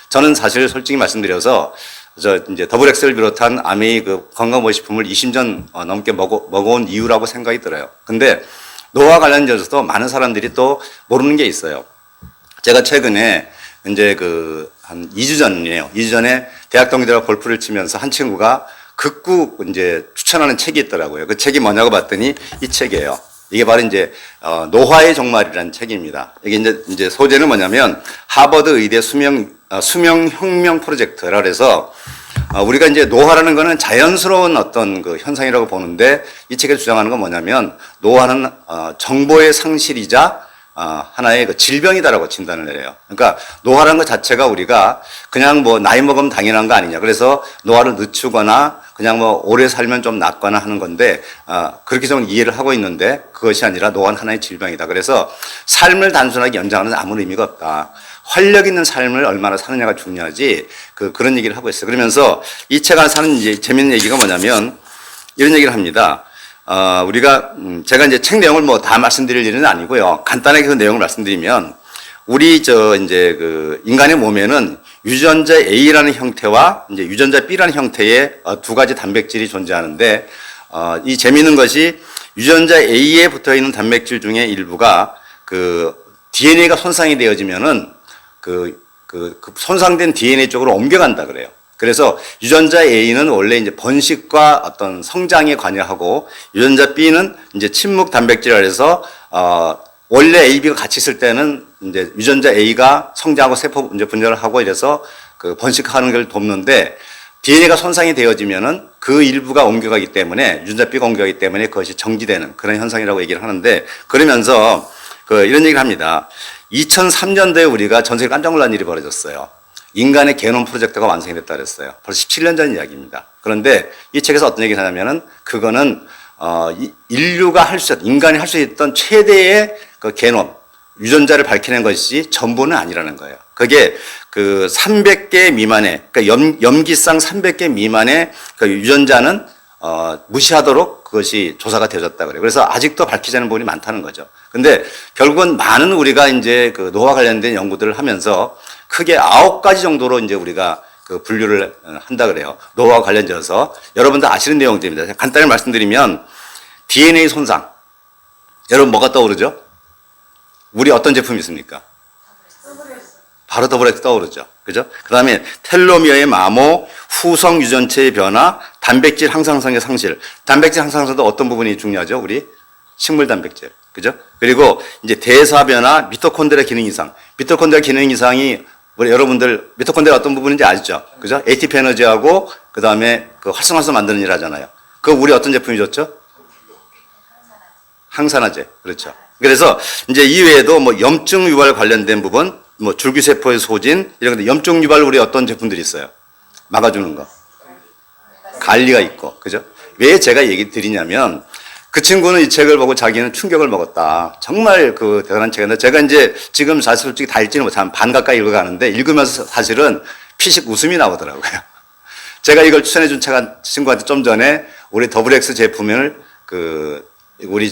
저는 사실 솔직히 말씀드려서 이제 더블엑스를 비롯한 아메이 그 건강보식품을 20년 넘게 먹어온 이유라고 생각이 들어요. 근데 노화 관련돼서도 많은 사람들이 또 모르는 게 있어요. 제가 최근에 이제 한 2주 전이에요. 2주 전에 대학 동기들과 골프를 치면서 한 친구가 극구 이제 추천하는 책이 있더라고요. 그 책이 뭐냐고 봤더니 이 책이에요. 이게 바로 이제 노화의 종말이라는 책입니다. 이게 이제 소재는 뭐냐면 하버드 의대 수명 혁명 프로젝트라 그래서 우리가 이제 노화라는 거는 자연스러운 어떤 그 현상이라고 보는데 이 책에 주장하는 건 뭐냐면 노화는 정보의 상실이자 하나의 그 질병이다라고 진단을 내려요. 그러니까 노화라는 것 자체가 우리가 그냥 나이 먹으면 당연한 거 아니냐. 그래서 노화를 늦추거나 그냥 오래 살면 좀 낫거나 하는 건데 그렇게 좀 이해를 하고 있는데 그것이 아니라 노화는 하나의 질병이다. 그래서 삶을 단순하게 연장하는 아무 의미가 없다. 활력 있는 삶을 얼마나 사느냐가 중요하지. 그런 얘기를 하고 있어요. 그러면서 이 책 안에 사는 이제 재밌는 얘기가 뭐냐면 이런 얘기를 합니다. 제가 이제 책 내용을 다 말씀드릴 일은 아니고요. 간단하게 그 내용을 말씀드리면 우리 인간의 몸에는 유전자 A라는 형태와 이제 유전자 B라는 형태의 두 가지 단백질이 존재하는데 이 재미있는 것이 유전자 A에 붙어 있는 단백질 중에 일부가 DNA가 손상이 되어지면은 손상된 DNA 쪽으로 옮겨간다 그래요. 그래서 유전자 A는 원래 이제 번식과 어떤 성장에 관여하고 유전자 B는 이제 침묵 단백질이라 해서 원래 A, B가 같이 있을 때는 이제 유전자 A가 성장하고 세포 이제 분열을 하고 이래서 번식하는 걸 돕는데 DNA가 손상이 되어지면은 그 일부가 옮겨가기 때문에 유전자 B가 옮겨가기 때문에 그것이 정지되는 그런 현상이라고 얘기를 하는데 그러면서 이런 얘기를 합니다. 2003년도에 우리가 전 세계 깜짝 놀란 일이 벌어졌어요. 인간의 게놈 프로젝트가 완성이 됐다 그랬어요. 벌써 17년 전 이야기입니다. 그런데 이 책에서 어떤 얘기를 하냐면은 그거는 인류가 인간이 할 수 있던 최대의 게놈, 유전자를 밝혀낸 것이 전부는 아니라는 거예요. 그게 300개 미만의, 그러니까 염기상 300개 미만의 유전자는 무시하도록 그것이 조사가 되어졌다 그래요. 그래서 아직도 밝히지 않은 부분이 많다는 거죠. 근데 결국은 많은 우리가 이제 노화 관련된 연구들을 하면서 크게 9가지 정도로 이제 우리가 분류를 한다 그래요. 노화와 관련돼서 여러분들 아시는 내용들입니다. 간단히 말씀드리면 DNA 손상. 여러분 뭐가 떠오르죠? 우리 어떤 제품이 있습니까? 바로 더블엑스 떠오르죠. 그죠? 그 다음에 텔로미어의 마모, 후성 유전체의 변화, 단백질 항상성의 상실. 단백질 항상성도 어떤 부분이 중요하죠? 우리 식물 단백질. 그죠? 그리고 이제 대사 변화, 미토콘드리아 기능 이상. 미토콘드리아 기능 이상이 우리 여러분들 미토콘드리아 어떤 부분인지 아시죠? 그죠? ATP 에너지하고 그 다음에 활성화소 만드는 일 하잖아요. 우리 어떤 제품이 좋죠? 항산화제. 그렇죠. 그래서 이제 이외에도 염증 유발 관련된 부분, 줄기세포의 소진, 이런 건데 염증 유발 우리 어떤 제품들이 있어요? 막아주는 거. 갈리가 있고. 그죠? 왜 제가 얘기 드리냐면 그 친구는 이 책을 보고 자기는 충격을 먹었다. 정말 대단한 책인데 제가 이제 지금 사실 솔직히 다 읽지는 못하면 반 가까이 읽어가는데 읽으면서 사실은 피식 웃음이 나오더라고요. 제가 이걸 추천해 준 친구한테 좀 전에 우리 더블엑스 제품을 우리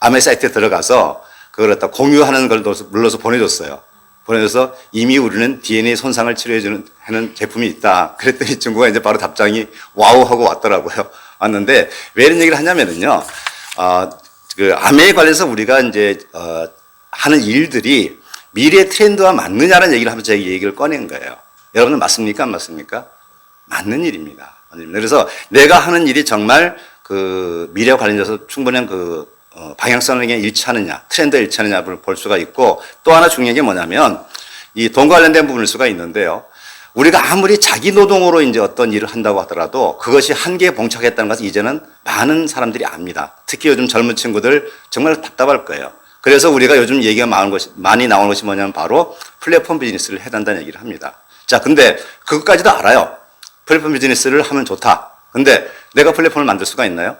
아메 사이트에 들어가서 그걸 갖다 공유하는 걸 눌러서 보내줬어요. 보내줘서 이미 우리는 DNA 손상을 치료해주는 제품이 있다. 그랬더니 이 친구가 이제 바로 답장이 와우 하고 왔더라고요. 왔는데 왜 이런 얘기를 하냐면은요. 아메에 관련해서 우리가 이제 하는 일들이 미래 트렌드와 맞느냐라는 얘기를 하면서 제가 이 얘기를 꺼낸 거예요. 여러분은 맞습니까? 안 맞습니까? 맞는 일입니다. 그래서 내가 하는 일이 정말 미래와 관련돼서 충분한 방향성에 일치하느냐, 트렌드에 일치하느냐를 볼 수가 있고 또 하나 중요한 게 뭐냐면 이 돈과 관련된 부분일 수가 있는데요. 우리가 아무리 자기 노동으로 이제 어떤 일을 한다고 하더라도 그것이 한계에 봉착했다는 것을 이제는 많은 사람들이 압니다. 특히 요즘 젊은 친구들 정말 답답할 거예요. 그래서 우리가 요즘 얘기가 많이 나오는 것이 뭐냐면 바로 플랫폼 비즈니스를 해야 된다는 얘기를 합니다. 자, 근데 그것까지도 알아요. 플랫폼 비즈니스를 하면 좋다. 근데 내가 플랫폼을 만들 수가 있나요?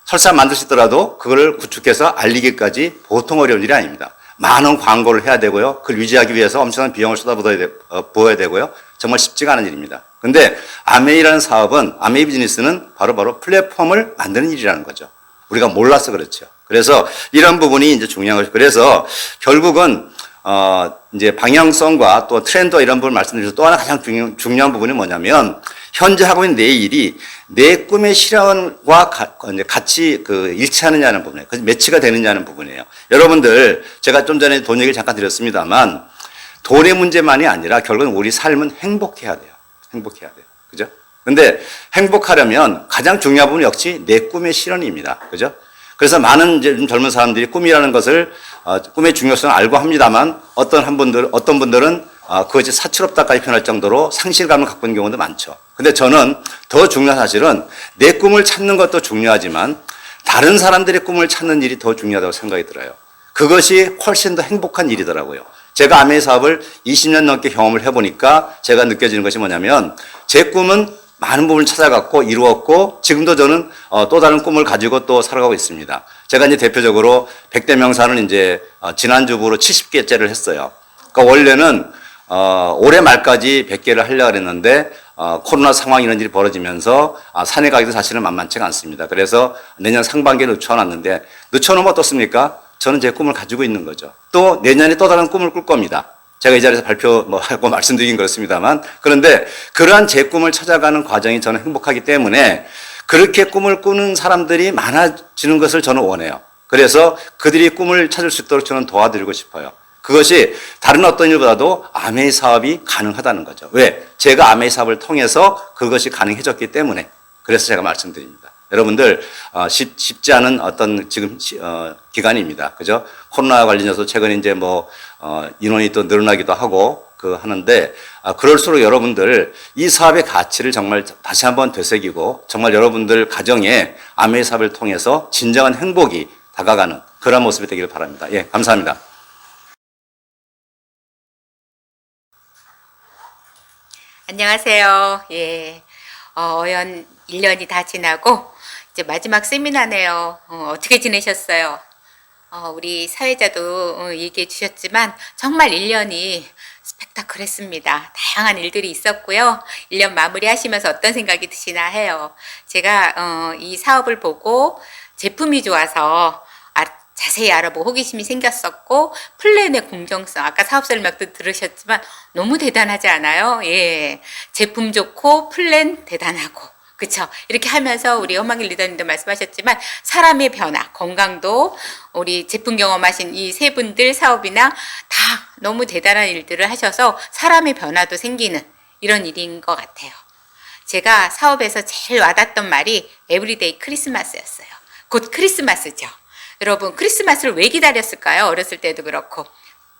설사 만들 수 있더라도 그거를 구축해서 알리기까지 보통 어려운 일이 아닙니다. 많은 광고를 해야 되고요. 그걸 유지하기 위해서 엄청난 비용을 쏟아부어야 되고요. 정말 쉽지가 않은 일입니다. 근데 아메이라는 사업은, 아메이 비즈니스는 바로 플랫폼을 만드는 일이라는 거죠. 우리가 몰라서 그렇죠. 그래서 이런 부분이 이제 중요한 거죠. 그래서 결국은 이제 방향성과 또 트렌드와 이런 부분을 말씀드려서 또 하나 가장 중요한 부분이 뭐냐면 현재 하고 있는 내 일이 내 꿈의 실현과 같이 일치하느냐는 부분이에요. 그래서 매치가 되느냐는 부분이에요. 여러분들, 제가 좀 전에 돈 얘기를 잠깐 드렸습니다만 돈의 문제만이 아니라 결국은 우리 삶은 행복해야 돼요. 행복해야 돼요. 그죠? 근데 행복하려면 가장 중요한 부분은 역시 내 꿈의 실현입니다. 그죠? 그래서 많은 이제 젊은 사람들이 꿈이라는 것을, 꿈의 중요성을 알고 합니다만 어떤 분들은 그것이 사치롭다까지 표현할 정도로 상실감을 갖고 있는 경우도 많죠. 근데 저는 더 중요한 사실은 내 꿈을 찾는 것도 중요하지만 다른 사람들의 꿈을 찾는 일이 더 중요하다고 생각이 들어요. 그것이 훨씬 더 행복한 일이더라고요. 제가 아메이 사업을 20년 넘게 경험을 해보니까 제가 느껴지는 것이 뭐냐면 제 꿈은 많은 부분을 찾아갔고 이루었고 지금도 저는 또 다른 꿈을 가지고 또 살아가고 있습니다. 제가 이제 대표적으로 100대 명산을 이제 지난주부로 70개째를 했어요. 그러니까 원래는 올해 말까지 100개를 하려고 했는데 코로나 상황 이런 일이 벌어지면서 산에 가기도 사실은 만만치가 않습니다. 그래서 내년 상반기에 늦춰놨는데 늦춰놓으면 어떻습니까? 저는 제 꿈을 가지고 있는 거죠. 또 내년에 또 다른 꿈을 꿀 겁니다. 제가 이 자리에서 하고 말씀드리긴 그렇습니다만 그런데 그러한 제 꿈을 찾아가는 과정이 저는 행복하기 때문에 그렇게 꿈을 꾸는 사람들이 많아지는 것을 저는 원해요. 그래서 그들이 꿈을 찾을 수 있도록 저는 도와드리고 싶어요. 그것이 다른 어떤 일보다도 아메이 사업이 가능하다는 거죠. 왜? 제가 아메이 사업을 통해서 그것이 가능해졌기 때문에 그래서 제가 말씀드립니다. 여러분들 쉽지 않은 어떤 지금 기간입니다. 그죠? 코로나와 관련해서 최근에 이제 인원이 또 늘어나기도 하고 하는데 그럴수록 여러분들 이 사업의 가치를 정말 다시 한번 되새기고 정말 여러분들 가정에 아메이 사업을 통해서 진정한 행복이 다가가는 그런 모습이 되기를 바랍니다. 예, 감사합니다. 안녕하세요. 예. 어연 1년이 다 지나고 이제 마지막 세미나네요. 어떻게 지내셨어요? 우리 사회자도 얘기해 주셨지만 정말 1년이 스펙타클했습니다. 다양한 일들이 있었고요. 1년 마무리하시면서 어떤 생각이 드시나 해요. 제가 이 사업을 보고 제품이 좋아서 자세히 알아보고 호기심이 생겼었고 플랜의 공정성, 아까 사업 설명도 들으셨지만 너무 대단하지 않아요? 예, 제품 좋고 플랜 대단하고 그쵸? 이렇게 하면서 우리 허만길 리더님도 말씀하셨지만 사람의 변화, 건강도 우리 제품 경험하신 이 세 분들 사업이나 다 너무 대단한 일들을 하셔서 사람의 변화도 생기는 이런 일인 것 같아요. 제가 사업에서 제일 와닿았던 말이 에브리데이 크리스마스였어요. 곧 크리스마스죠. 여러분 크리스마스를 왜 기다렸을까요? 어렸을 때도 그렇고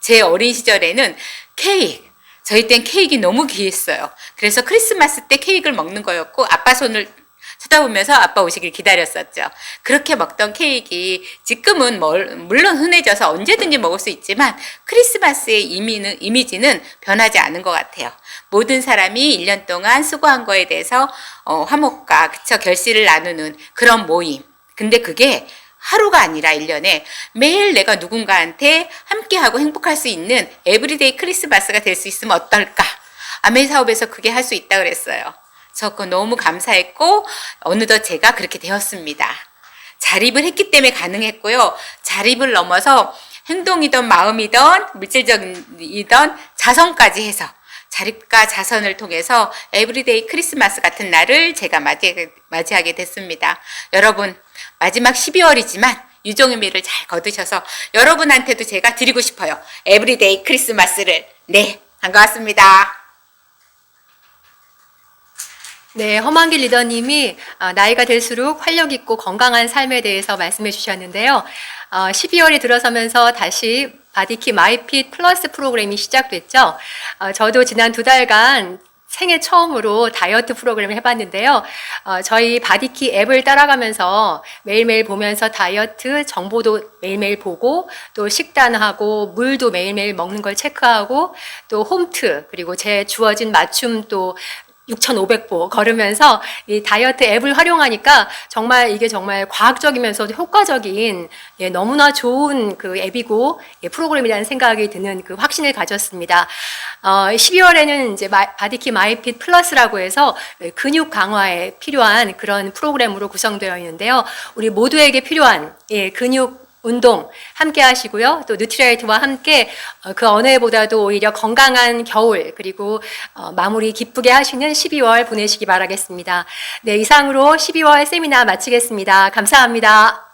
제 어린 시절에는 케이크, 저희 땐 케이크가 너무 귀했어요. 그래서 크리스마스 때 케이크를 먹는 거였고 아빠 손을 쳐다보면서 아빠 오시길 기다렸었죠. 그렇게 먹던 케이크 지금은 물론 흔해져서 언제든지 먹을 수 있지만 크리스마스의 이미지는 변하지 않은 것 같아요. 모든 사람이 1년 동안 수고한 거에 대해서 화목과 결실을 나누는 그런 모임. 근데 그게 하루가 아니라 1년에 매일 내가 누군가한테 함께하고 행복할 수 있는 에브리데이 크리스마스가 될 수 있으면 어떨까? 아메이 사업에서 그게 할 수 있다 그랬어요. 저 그거 너무 감사했고 어느덧 제가 그렇게 되었습니다. 자립을 했기 때문에 가능했고요. 자립을 넘어서 행동이든 마음이든 물질적이든 자선까지 해서 자립과 자선을 통해서 에브리데이 크리스마스 같은 날을 제가 맞이하게 됐습니다. 여러분 마지막 12월이지만 유종의미를 잘 거두셔서 여러분한테도 제가 드리고 싶어요. 에브리데이 크리스마스를. 네, 반가웠습니다. 네, 허만길 리더님이 나이가 들수록 활력 있고 건강한 삶에 대해서 말씀해 주셨는데요. 12월이 들어서면서 다시 바디키 마이핏 플러스 프로그램이 시작됐죠. 저도 지난 2달간 생애 처음으로 다이어트 프로그램을 해봤는데요. 저희 바디키 앱을 따라가면서 매일매일 보면서 다이어트 정보도 매일매일 보고 또 식단하고 물도 매일매일 먹는 걸 체크하고 또 홈트 그리고 제 주어진 맞춤 또 6,500보 걸으면서 이 다이어트 앱을 활용하니까 정말 이게 정말 과학적이면서도 효과적인 너무나 좋은 그 앱이고 프로그램이라는 생각이 드는 그 확신을 가졌습니다. 12월에는 이제 바디키 마이핏 플러스라고 해서 근육 강화에 필요한 그런 프로그램으로 구성되어 있는데요. 우리 모두에게 필요한 근육 운동 함께 하시고요. 또 뉴트리라이트와 함께 그 어느 해보다도 오히려 건강한 겨울 그리고 마무리 기쁘게 하시는 12월 보내시기 바라겠습니다. 네, 이상으로 12월 세미나 마치겠습니다. 감사합니다.